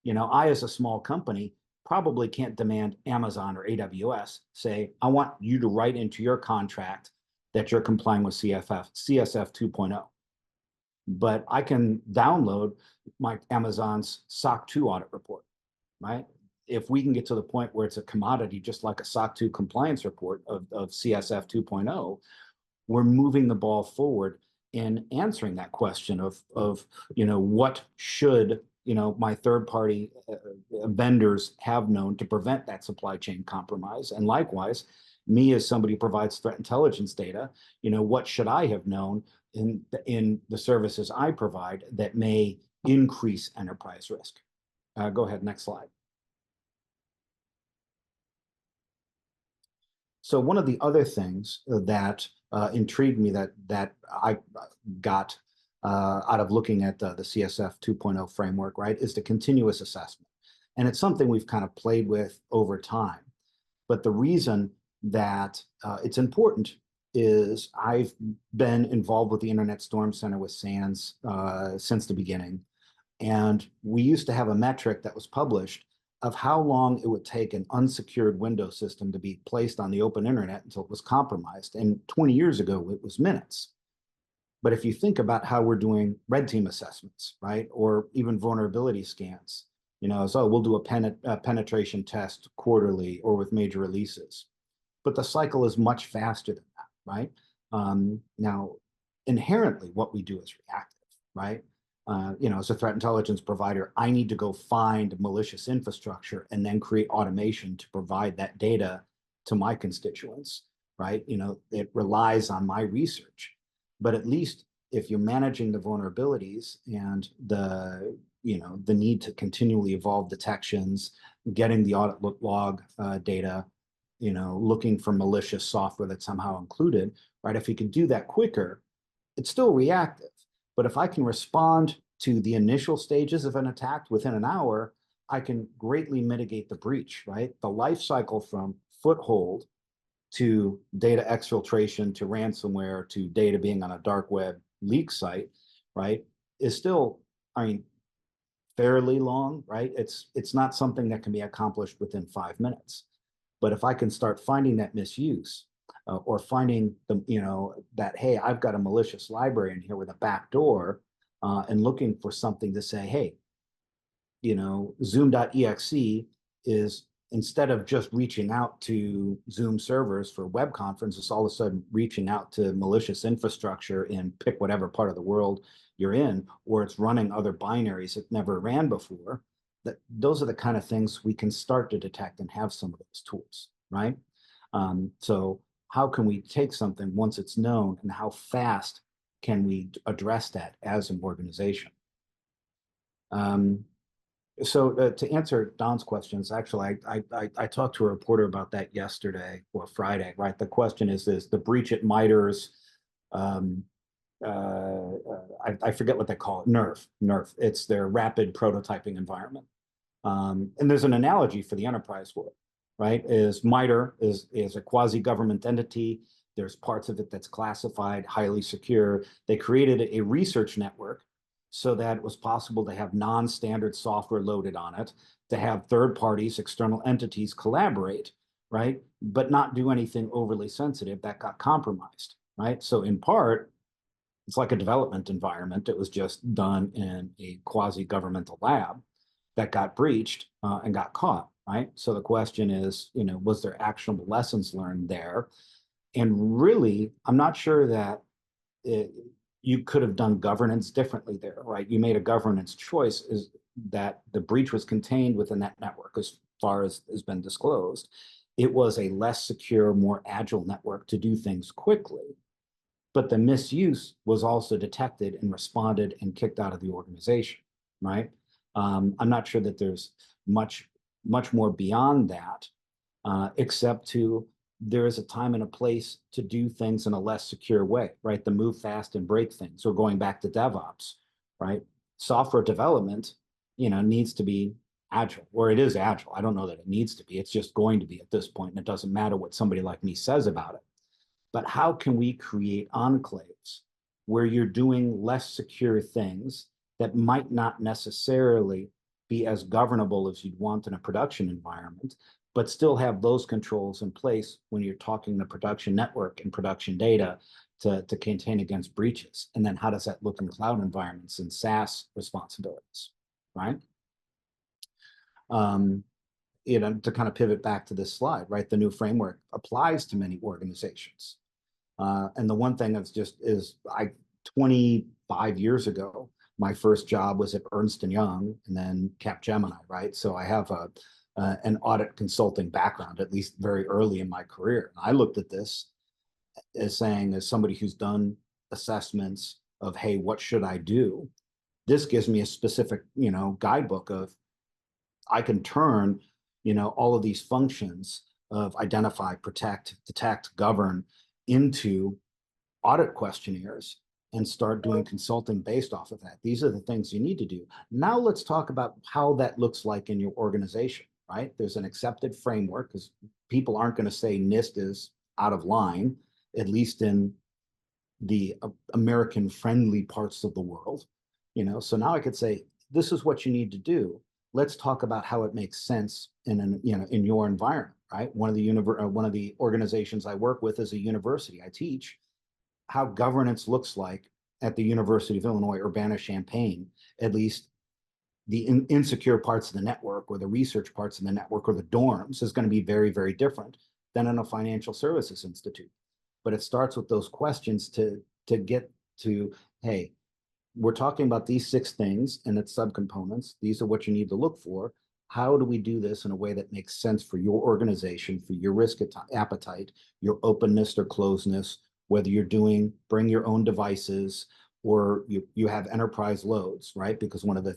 I, as a small company, probably can't demand Amazon or AWS say, I want you to write into your contract that you're complying with CSF 2.0. But I can download my Amazon's SOC 2 audit report, right? If we can get to the point where it's a commodity, just like a SOC 2 compliance report of CSF 2.0, we're moving the ball forward in answering that question of what should my third-party vendors have known to prevent that supply chain compromise, and likewise, me as somebody who provides threat intelligence data, what should I have known in the services I provide that may increase enterprise risk? Go ahead, next slide. So one of the other things that intrigued me that I got out of looking at the CSF 2.0 framework, right, is the continuous assessment. And it's something we've kind of played with over time. But the reason that it's important is I've been involved with the Internet Storm Center with SANS since the beginning. And we used to have a metric that was published of how long it would take an unsecured Windows system to be placed on the open internet until it was compromised. And 20 years ago, it was minutes. But if you think about how we're doing red team assessments, right, or even vulnerability scans, you know, so we'll do a penetration test quarterly or with major releases. But the cycle is much faster than that, right? Now, inherently, what we do is reactive, right? You know, as a threat intelligence provider, I need to go find malicious infrastructure and then create automation to provide that data to my constituents, right? You know, it relies on my research. But at least if you're managing the vulnerabilities and the, you know, the need to continually evolve detections, getting the audit log data, you know, looking for malicious software that's somehow included, right? If you can do that quicker, it's still reactive. But if I can respond to the initial stages of an attack within an hour, I can greatly mitigate the breach, right? The life cycle from foothold to data exfiltration to ransomware to data being on a dark web leak site, right, is still, I mean, fairly long, right? It's not something that can be accomplished within 5 minutes. But if I can start finding that misuse, or finding the, you know, that, hey, I've got a malicious library in here with a backdoor, and looking for something to say, hey, you know, Zoom.exe is, instead of just reaching out to Zoom servers for web conferences, all of a sudden reaching out to malicious infrastructure in pick whatever part of the world you're in, or it's running other binaries that never ran before. Those are the kind of things we can start to detect and have some of those tools, right? So how can we take something once it's known, and how fast can we address that as an organization? So to answer Don's questions, actually, I talked to a reporter about that yesterday or Friday, right? The question is the breach at MITRE's, I forget what they call it, NERF. It's their rapid prototyping environment. And there's an analogy for the enterprise world, right? Is MITRE is a quasi-government entity. There's parts of it that's classified, highly secure. They created a research network so that it was possible to have non-standard software loaded on it, to have third parties, external entities collaborate, right? But not do anything overly sensitive that got compromised, right? So in part, it's like a development environment. It was just done in a quasi-governmental lab that got breached and got caught, right? So the question is, you know, was there actionable lessons learned there? And really, I'm not sure that you could have done governance differently there, right? You made a governance choice, is that the breach was contained within that network as far as has been disclosed. It was a less secure, more agile network to do things quickly. But the misuse was also detected and responded and kicked out of the organization, right? I'm not sure that there's much more beyond that, except to, there is a time and a place to do things in a less secure way, right? To move fast and break things. So going back to DevOps, right? Software development, you know, needs to be agile, or it is agile. I don't know that it needs to be. It's just going to be at this point, and it doesn't matter what somebody like me says about it. But how can we create enclaves where you're doing less secure things that might not necessarily be as governable as you'd want in a production environment, but still have those controls in place when you're talking the production network and production data to contain against breaches? And then how does that look in cloud environments and SaaS responsibilities, right? You know, to kind of pivot back to this slide, right? The new framework applies to many organizations. And the one thing that's just is, 25 years ago, my first job was at Ernst & Young and then Capgemini, right? So I have an audit consulting background, at least very early in my career. And I looked at this as saying, as somebody who's done assessments of, hey, what should I do? This gives me a specific, you know, guidebook of, I can turn, all of these functions of identify, protect, detect, govern into audit questionnaires and start doing consulting based off of that. These are the things you need to do. Now let's talk about how that looks like in your organization, right? There's an accepted framework, because people aren't going to say NIST is out of line, at least in the American friendly parts of the world, so now I could say, this is what you need to do. Let's talk about how it makes sense in your environment, right? One of the organizations I work with is a university. I teach how governance looks like at the University of Illinois Urbana-Champaign. At least the insecure parts of the network, or the research parts of the network, or the dorms is going to be very, very different than in a financial services institute. But it starts with those questions to get to, hey, we're talking about these 6 things and its subcomponents. These are what you need to look for. How do we do this in a way that makes sense for your organization, for your risk appetite, your openness or closeness, whether you're doing bring your own devices, or you have enterprise loads, right? Because one of the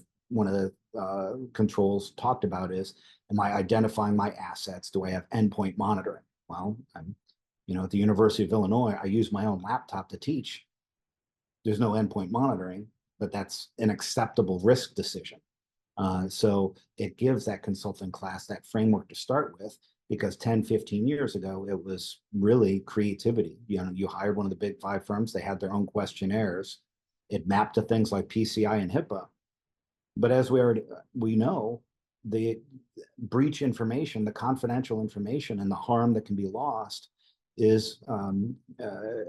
controls talked about is, am I identifying my assets? Do I have endpoint monitoring? Well, at the University of Illinois, I use my own laptop to teach. There's no endpoint monitoring, but that's an acceptable risk decision. So it gives that consulting class that framework to start with, because 10, 15 years ago, it was really creativity. You hired one of the big 5 firms, they had their own questionnaires. It mapped to things like PCI and HIPAA. But as we know, the breach information, the confidential information, and the harm that can be lost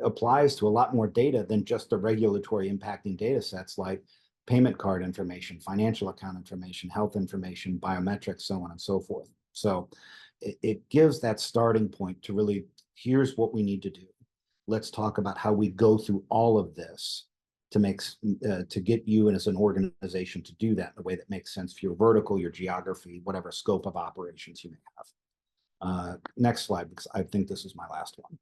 applies to a lot more data than just the regulatory impacting data sets, like payment card information, financial account information, health information, biometrics, so on and so forth. So it gives that starting point to really, here's what we need to do. Let's talk about how we go through all of this to get you and as an organization to do that in a way that makes sense for your vertical, your geography, whatever scope of operations you may have. Next slide, because I think this is my last one.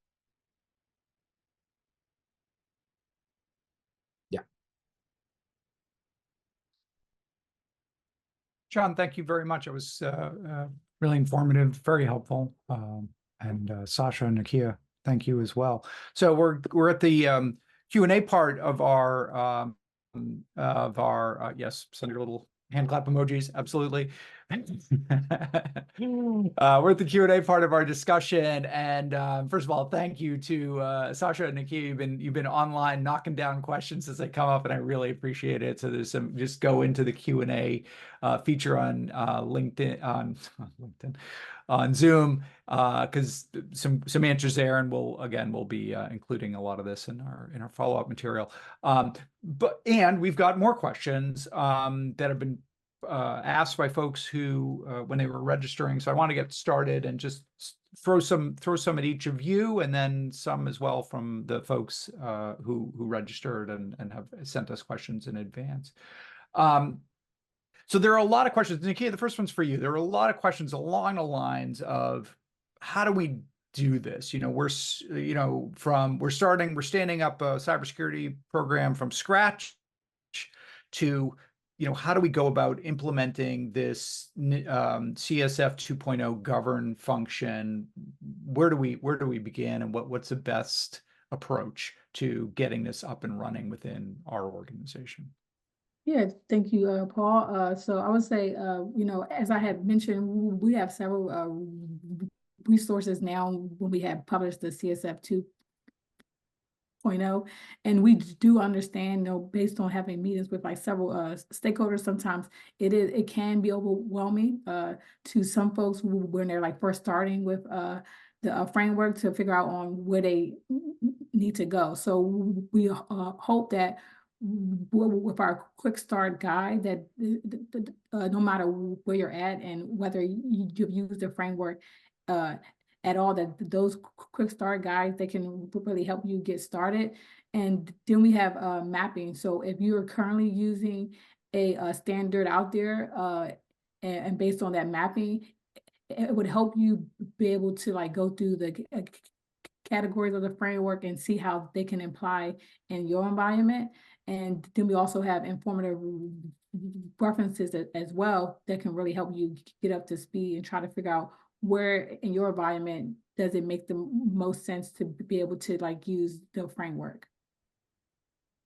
Yeah. John, thank you very much. It was really informative, very helpful. And Saša and Nakia, thank you as well. So we're at the Q&A part of our yes, send your little hand clap emojis, absolutely. We're at the Q&A part of our discussion, and first of all, thank you to Saša and Nakia. You've been online knocking down questions as they come up, and I really appreciate it. So there's some, just go into the Q&A feature on on Zoom, because some answers there, and we'll be including a lot of this in our follow-up material. And we've got more questions that have been asked by folks who when they were registering. So I want to get started and just throw some at each of you, and then some as well from the folks who registered and have sent us questions in advance. So there are a lot of questions. Nakia, the first one's for you. There are a lot of questions along the lines of, how do we do this? We're standing up a cybersecurity program from scratch to, how do we go about implementing this CSF 2.0 govern function? Where do we begin, and what's the best approach to getting this up and running within our organization? Yeah, thank you, Paul. So I would say, as I had mentioned, we have several resources now when we have published the CSF 2.0, and we do understand, based on having meetings with like several stakeholders, sometimes it can be overwhelming to some folks when they're like first starting with the framework, to figure out on where they need to go. So we hope that with our quick start guide, that no matter where you're at and whether you've used the framework at all, that those quick start guides, they can really help you get started. And then we have mapping. So if you're currently using a standard out there, and based on that mapping, it would help you be able to like go through the categories of the framework and see how they can apply in your environment. And then we also have informative references as well that can really help you get up to speed and try to figure out where in your environment does it make the most sense to be able to like use the framework.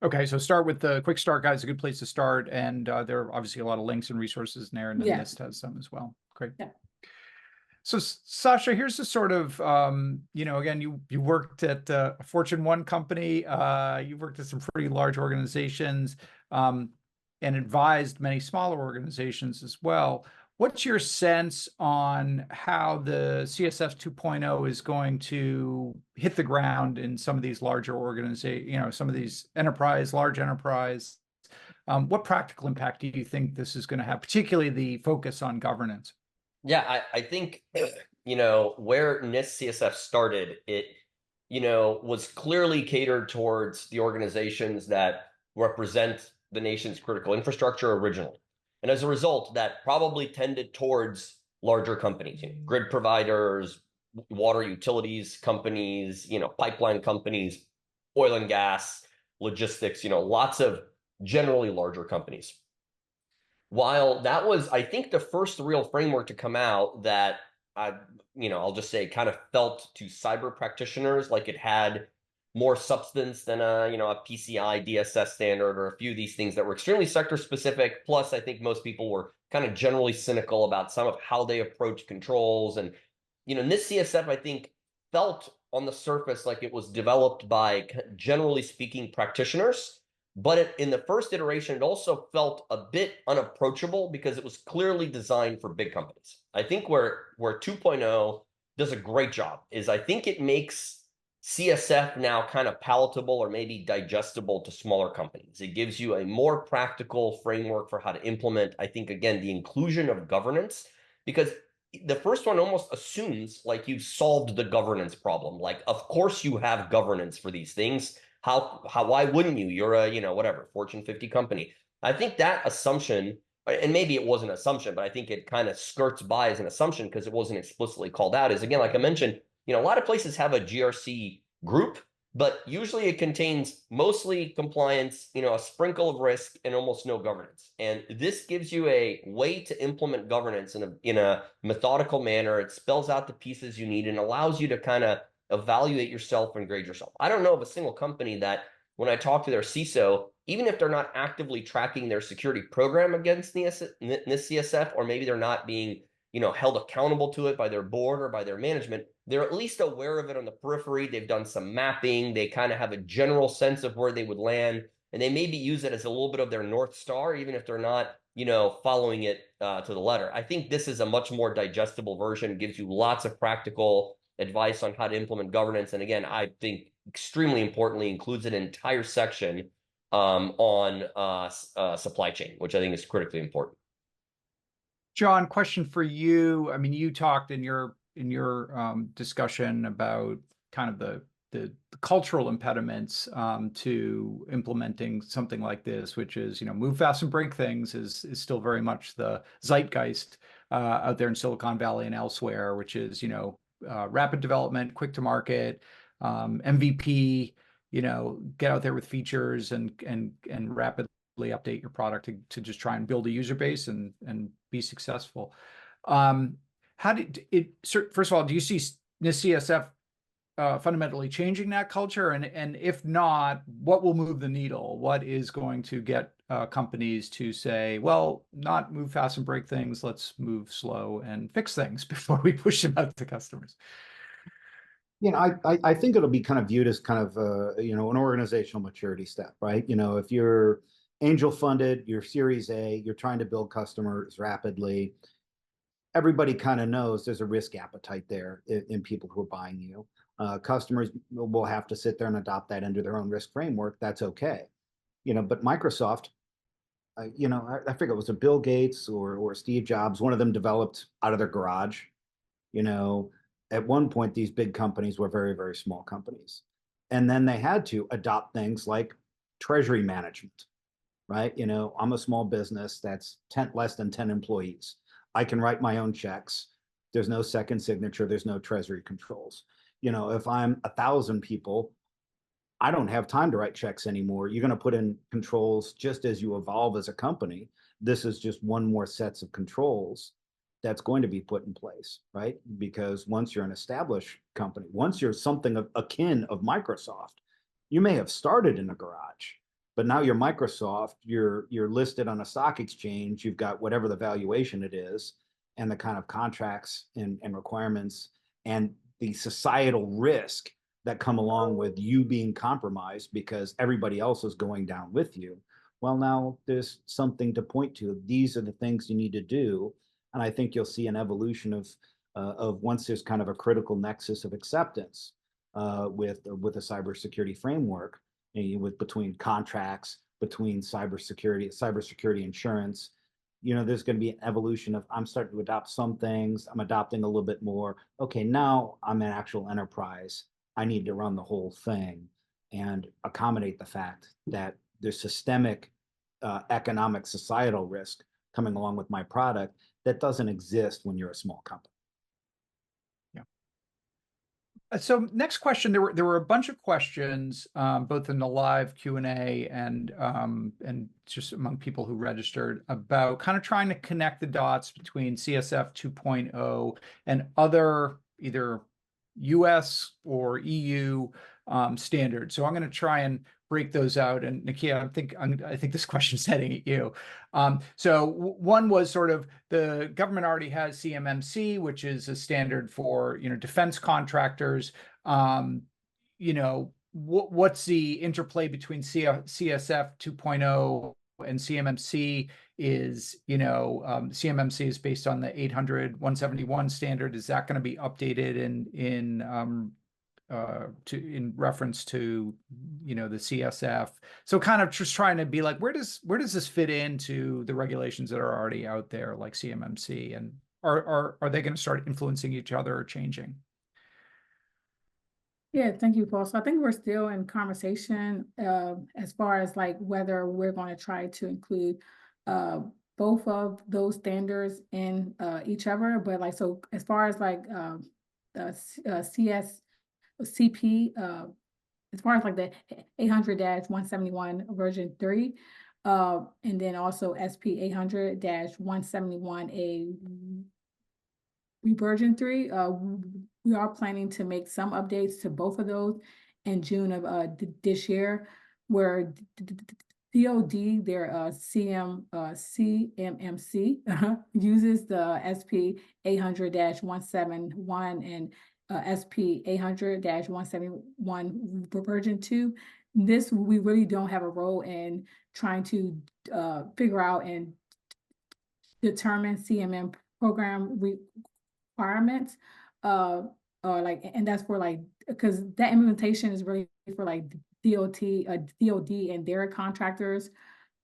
Okay, so start with the quick start guide is a good place to start, and there are obviously a lot of links and resources in there, and then Yeah. NIST has some as well. Great. Yeah. So Saša, here's the sort of, again, you worked at a Fortune 1 company, you worked at some pretty large organizations, and advised many smaller organizations as well. What's your sense on how the CSF 2.0 is going to hit the ground in some of these larger organizations, some of these large enterprise? What practical impact do you think this is going to have, particularly the focus on governance? Yeah, I think, where NIST CSF started, it, was clearly catered towards the organizations that represent the nation's critical infrastructure originally. And as a result, that probably tended towards larger companies, grid providers, water utilities companies, pipeline companies, oil and gas, logistics, lots of generally larger companies. While that was, I think, the first real framework to come out that I'll just say kind of felt to cyber practitioners like it had more substance than a PCI DSS standard or a few of these things that were extremely sector specific. Plus, I think most people were kind of generally cynical about some of how they approach controls. And, NIST CSF, I think, felt on the surface like it was developed by, generally speaking, practitioners. But in the first iteration, it also felt a bit unapproachable because it was clearly designed for big companies. I think where 2.0 does a great job is I think it makes CSF now kind of palatable or maybe digestible to smaller companies. It gives you a more practical framework for how to implement, I think, again, the inclusion of governance, because the first one almost assumes like you've solved the governance problem. Like, of course you have governance for these things. Why wouldn't you? You're a, Fortune 50 company. I think that assumption, and maybe it wasn't an assumption, but I think it kind of skirts by as an assumption because it wasn't explicitly called out, is again, like I mentioned, a lot of places have a GRC group, but usually it contains mostly compliance, a sprinkle of risk and almost no governance. And this gives you a way to implement governance in a methodical manner. It spells out the pieces you need and allows you to kind of evaluate yourself and grade yourself. I don't know of a single company that when I talk to their CISO, even if they're not actively tracking their security program against NIST CSF, or maybe they're not being, held accountable to it by their board or by their management, they're at least aware of it on the periphery. They've done some mapping. They kind of have a general sense of where they would land, and they maybe use it as a little bit of their North Star, even if they're not, following it to the letter. I think this is a much more digestible version, gives you lots of practical advice on how to implement governance. And again, I think extremely importantly, includes an entire section on supply chain, which I think is critically important. John, question for you. I mean, you talked in your discussion about kind of the cultural impediments to implementing something like this, which is, move fast and break things is still very much the zeitgeist out there in Silicon Valley and elsewhere, which is, rapid development, quick to market, MVP, get out there with features and rapidly update your product to just try and build a user base and be successful. How did it, first of all, do you see NIST CSF fundamentally changing that culture? And if not, what will move the needle? What is going to get companies to say, well, not move fast and break things, let's move slow and fix things before we push them out to customers? I think it'll be kind of viewed as kind of, an organizational maturity step, right? If you're angel funded, you're Series A, you're trying to build customers rapidly, everybody kind of knows there's a risk appetite there in people who are buying you. Customers will have to sit there and adopt that into their own risk framework. That's okay. But Microsoft, I forget, was it Bill Gates or Steve Jobs, one of them developed out of their garage. At one point, these big companies were very, very small companies. And then they had to adopt things like treasury management, right? I'm a small business that's less than 10 employees. I can write my own checks. There's no second signature. There's no treasury controls. If I'm 1,000 people, I don't have time to write checks anymore. You're going to put in controls just as you evolve as a company. This is just one more sets of controls that's going to be put in place, right? Because once you're an established company, once you're something akin of Microsoft, you may have started in a garage, but now you're Microsoft, you're listed on a stock exchange, you've got whatever the valuation it is, and the kind of contracts and requirements and the societal risk that come along with you being compromised because everybody else is going down with you. Well, now there's something to point to. These are the things you need to do. And I think you'll see an evolution of once there's kind of a critical nexus of acceptance with a cybersecurity framework, with between contracts, between cybersecurity insurance, there's going to be an evolution of I'm starting to adopt some things, I'm adopting a little bit more. Okay, now I'm an actual enterprise. I need to run the whole thing and accommodate the fact that there's systemic economic societal risk coming along with my product that doesn't exist when you're a small company. So next question, there were a bunch of questions, both in the live Q&A and just among people who registered, about kind of trying to connect the dots between CSF 2.0 and other either US or EU standards. So I'm going to try and break those out. And Nakia, I think this question's heading at you. So one was sort of the government already has CMMC, which is a standard for defense contractors. What's the interplay between CSF 2.0 and CMMC? Is CMMC is based on the 800-171 standard. Is that going to be updated in reference to the CSF? So kind of just trying to be like, where does this fit into the regulations that are already out there, like CMMC, and are they going to start influencing each other or changing? Yeah, thank you, Paul. So I think we're still in conversation as far as like whether we're going to try to include both of those standards in each other. But like, so as far as like CP, as far as like the 800-171 version 3, and then also SP 800-171A version 3, we are planning to make some updates to both of those in June of this year, where DoD, their CMMC uses the SP 800-171 and SP 800-171 version 2. This, we really don't have a role in trying to figure out and determine CMM program requirements. And that's for like, because that implementation is really for like DOD and their contractors.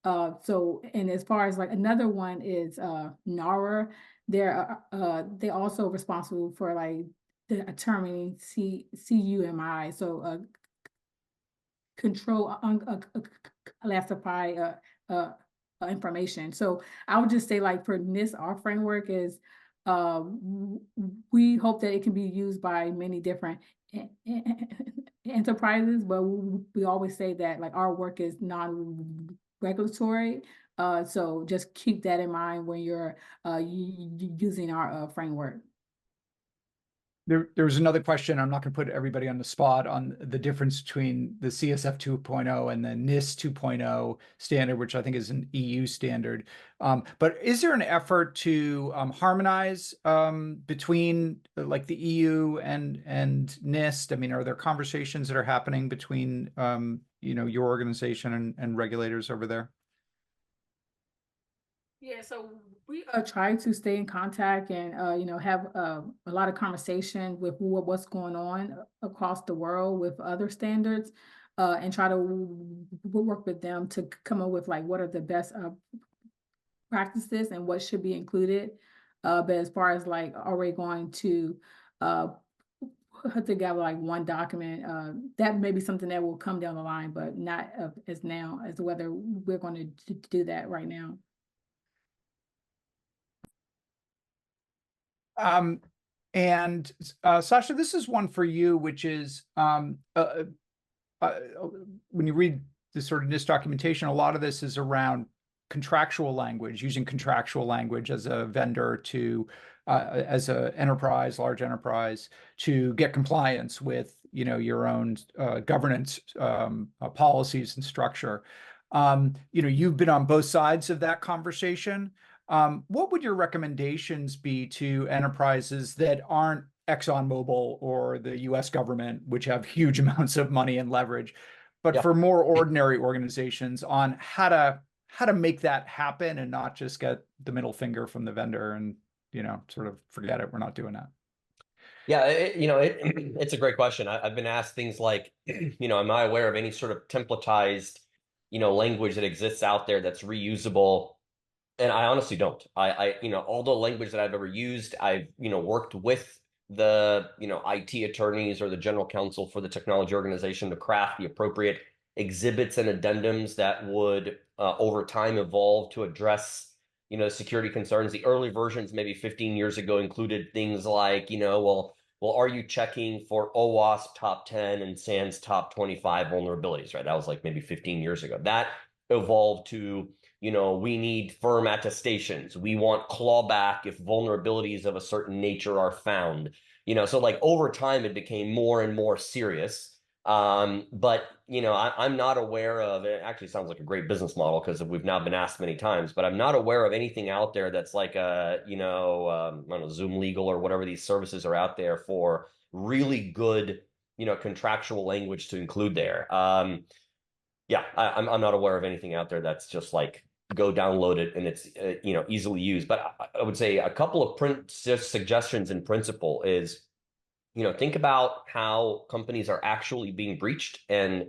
So, and as far as like another one is NARA, they also responsible for like determining CUMI, so control classified information. So I would just say, like, for NIST, our framework is we hope that it can be used by many different enterprises, but we always say that like our work is non-regulatory. So just keep that in mind when you're using our framework. There was another question. I'm not going to put everybody on the spot on the difference between the CSF 2.0 and the NIST 2.0 standard, which I think is an EU standard. But is there an effort to harmonize between like the EU and NIST? I mean, are there conversations that are happening between your organization and regulators over there? Yeah, so we try to stay in contact and have a lot of conversation with what's going on across the world with other standards, and try to work with them to come up with like what are the best practices and what should be included. But as far as like, are we going to put together like one document, that may be something that will come down the line, but not as now as to whether we're going to do that right now. And Saša, this is one for you, which is when you read this sort of NIST documentation, a lot of this is around contractual language, using contractual language as a vendor to, as a enterprise, large enterprise, to get compliance with, you know, your own governance policies and structure. You know, you've been on both sides of that conversation. What would your recommendations be to enterprises that aren't ExxonMobil or the US government, which have huge amounts of money and leverage, but for more ordinary organizations on how to make that happen and not just get the middle finger from the vendor and, you know, sort of forget it, we're not doing that? Yeah, it's a great question. I've been asked things like, you know, am I aware of any sort of templatized, you know, language that exists out there that's reusable? And I honestly don't. You know, all the language that I've ever used, I've, you know, worked with the, you know, IT attorneys or the general counsel for the technology organization to craft the appropriate exhibits and addendums that would over time evolve to address, you know, security concerns. The early versions, maybe 15 years ago, included things like, you know, well, are you checking for OWASP top 10 and SANS top 25 vulnerabilities, right? That was like maybe 15 years ago. That evolved to, you know, we need firm attestations. We want clawback if vulnerabilities of a certain nature are found. You know, so like over time, it became more and more serious. But, you know, I'm not aware of, it actually sounds like a great business model because we've now been asked many times, but I'm not aware of anything out there that's like a, you know, I don't know, Zoom Legal or whatever these services are out there for really good, you know, contractual language to include there. Yeah, I'm not aware of anything out there that's just like, go download it and it's you know, easily used. But I would say a couple of suggestions in principle is, you know, think about how companies are actually being breached and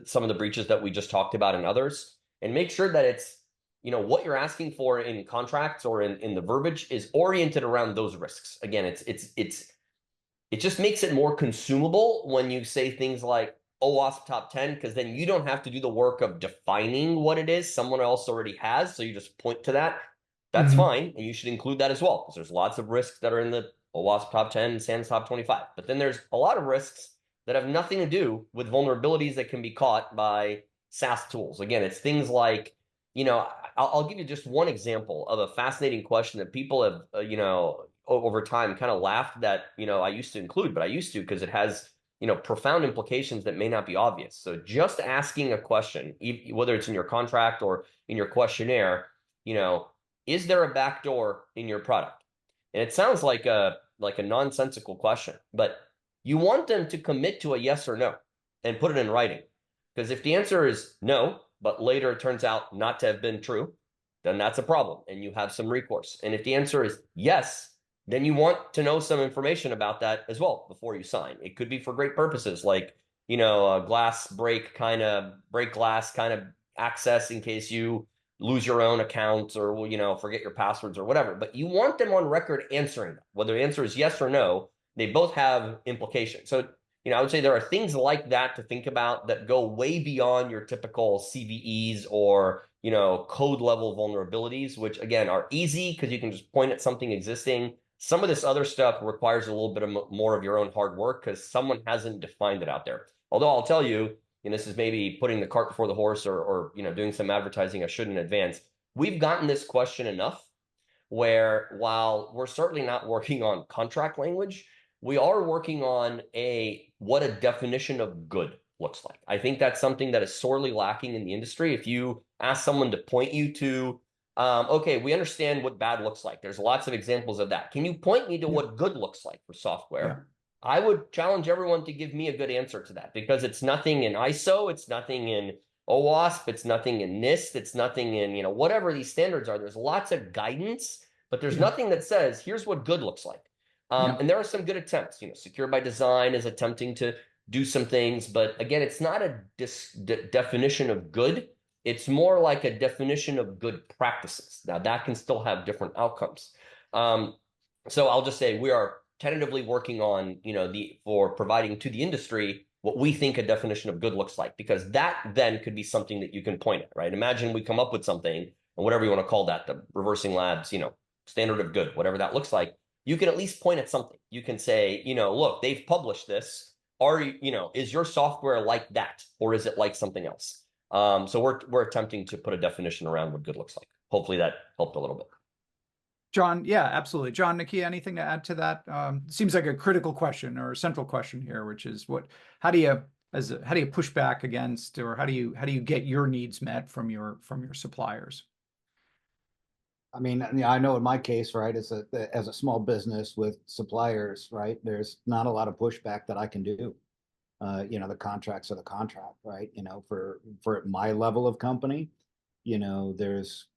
some of the breaches that we just talked about and others, and make sure that it's, you know, what you're asking for in contracts or in the verbiage is oriented around those risks. Again, it just makes it more consumable when you say things like OWASP top 10, because then you don't have to do the work of defining what it is. Someone else already has, so you just point to that. That's fine, and you should include that as well, because there's lots of risks that are in the OWASP top 10 and SANS top 25. But then there's a lot of risks that have nothing to do with vulnerabilities that can be caught by SaaS tools. Again, it's things like, you know, I'll give you just one example of a fascinating question that people have, you know, over time kind of laughed that, you know, I used to include, but I used to because it has, you know, profound implications that may not be obvious. So just asking a question, whether it's in your contract or in your questionnaire, you know, is there a backdoor in your product? And it sounds like a nonsensical question, but you want them to commit to a yes or no and put it in writing. Because if the answer is no, but later it turns out not to have been true, then that's a problem and you have some recourse. And if the answer is yes, then you want to know some information about that as well before you sign. It could be for great purposes, like, you know, a break glass kind of access in case you lose your own account or, you know, forget your passwords or whatever. But you want them on record answering them. Whether the answer is yes or no, they both have implications. So, you know, I would say there are things like that to think about that go way beyond your typical CVEs or, you know, code level vulnerabilities, which again are easy because you can just point at something existing. Some of this other stuff requires a little bit of more of your own hard work because someone hasn't defined it out there. Although I'll tell you, and this is maybe putting the cart before the horse or you know, doing some advertising I shouldn't advance. We've gotten this question enough where while we're certainly not working on contract language, we are working on what a definition of good looks like. I think that's something that is sorely lacking in the industry. If you ask someone to point you to, okay, we understand what bad looks like. There's lots of examples of that. Can you point me to what good looks like for software? Yeah. I would challenge everyone to give me a good answer to that because it's nothing in ISO, it's nothing in OWASP, it's nothing in NIST, it's nothing in, you know, whatever these standards are. There's lots of guidance, but there's nothing that says, here's what good looks like. And there are some good attempts, you know, Secure by Design is attempting to do some things, but again, it's not a definition of good. It's more like a definition of good practices. Now that can still have different outcomes. So I'll just say we are tentatively working on, you know, for providing to the industry what we think a definition of good looks like, because that then could be something that you can point at, right? Imagine we come up with something, and whatever you want to call that, the ReversingLabs, you know, standard of good, whatever that looks like, you can at least point at something. You can say, you know, look, they've published this. is your software like that, or is it like something else? So we're attempting to put a definition around what good looks like. Hopefully that helped a little bit. John, yeah, absolutely. John, Nakia, anything to add to that? Seems like a critical question or a central question here, which is how do you push back against, or how do you get your needs met from your suppliers? I mean, yeah, I know in my case, right, as a small business with suppliers, right, there's not a lot of pushback that I can do. The contracts are the contract, right? For my level of company, there's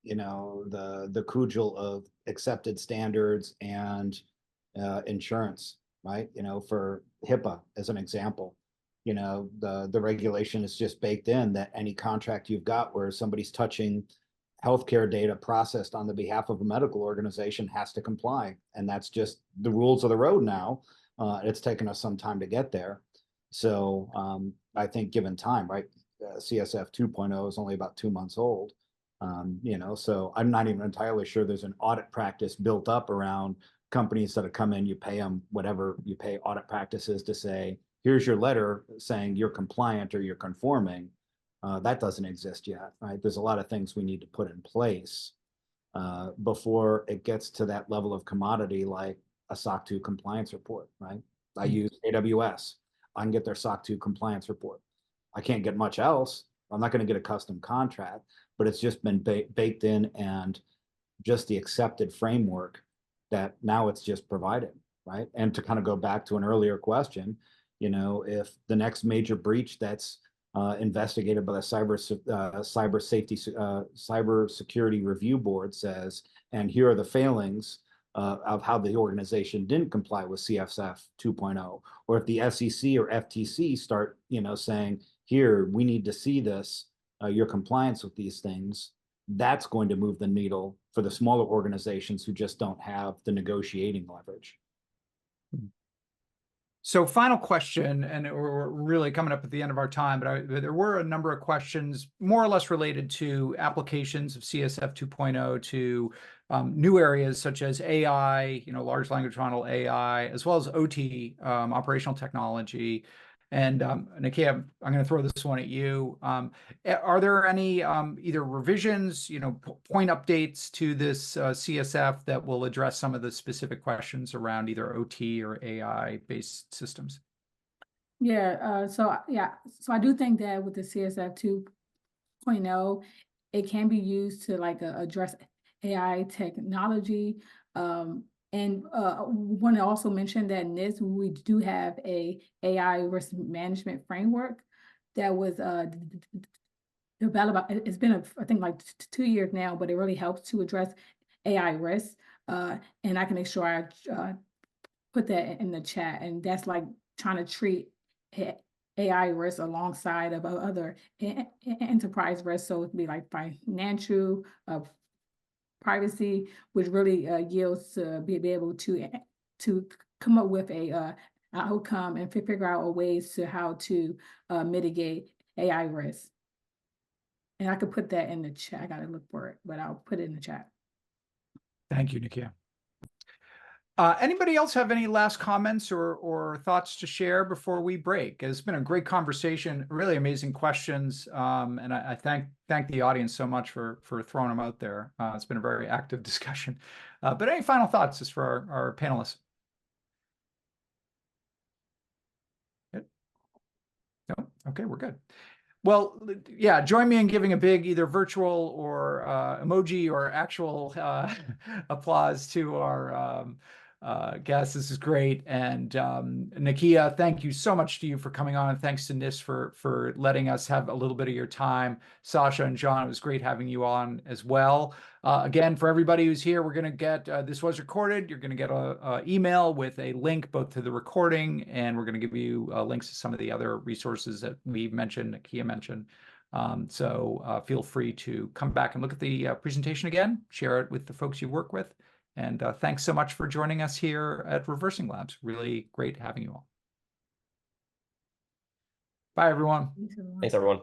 the cudgel of accepted standards and insurance, right? For HIPAA as an example, the regulation is just baked in that any contract you've got where somebody's touching healthcare data processed on the behalf of a medical organization has to comply. And that's just the rules of the road now. It's taken us some time to get there. So I think given time, right, CSF 2.0 is only about 2 months old. So I'm not even entirely sure there's an audit practice built up around companies that have come in, you pay them whatever you pay audit practices to say, here's your letter saying you're compliant or you're conforming. That doesn't exist yet, right? There's a lot of things we need to put in place before it gets to that level of commodity like a SOC 2 compliance report, right? I use AWS. I can get their SOC 2 compliance report. I can't get much else. I'm not going to get a custom contract, but it's just been baked in and just the accepted framework that now it's just provided, right? And to kind of go back to an earlier question, if the next major breach that's investigated by the Cybersecurity Review Board says, and here are the failings of how the organization didn't comply with CSF 2.0, or if the SEC or FTC start, saying, here, we need to see this, your compliance with these things, that's going to move the needle for the smaller organizations who just don't have the negotiating leverage. So final question, and we're really coming up at the end of our time, but there were a number of questions more or less related to applications of CSF 2.0 to new areas such as AI, large language model AI, as well as OT, operational technology. And Nakia, I'm going to throw this one at you. Are there any either revisions, point updates to this CSF that will address some of the specific questions around either OT or AI-based systems? Yeah, so I do think that with the CSF 2.0, it can be used to address AI technology. And want to also mention that NIST, we do have a AI risk management framework that was developed. It's been, I think, like 2 years now, but it really helps to address AI risks. And I can make sure I put that in the chat. And that's like trying to treat AI risks alongside of other enterprise risks. So it'd be like financial, privacy, which really yields to be able to come up with a outcome and figure out ways to how to mitigate AI risks. And I could put that in the chat. I got to look for it, but I'll put it in the chat. Thank you, Nakia. Anybody else have any last comments or thoughts to share before we break? It's been a great conversation, really amazing questions, and I thank the audience so much for throwing them out there. It's been a very active discussion. But any final thoughts just for our panelists? Good. No? Okay, we're good. Well, yeah, join me in giving a big either virtual or emoji or actual applause to our guests. This is great. And Nakia, thank you so much to you for coming on. Thanks to NIST for letting us have a little bit of your time. Saša and John, it was great having you on as well. Again, for everybody who's here, we're going to get, this was recorded. You're going to get an email with a link both to the recording, and we're going to give you links to some of the other resources that we've mentioned, Nakia mentioned. So feel free to come back and look at the presentation again, share it with the folks you work with. And thanks so much for joining us here at ReversingLabs. Really great having you all. Bye, everyone. Thanks, everyone.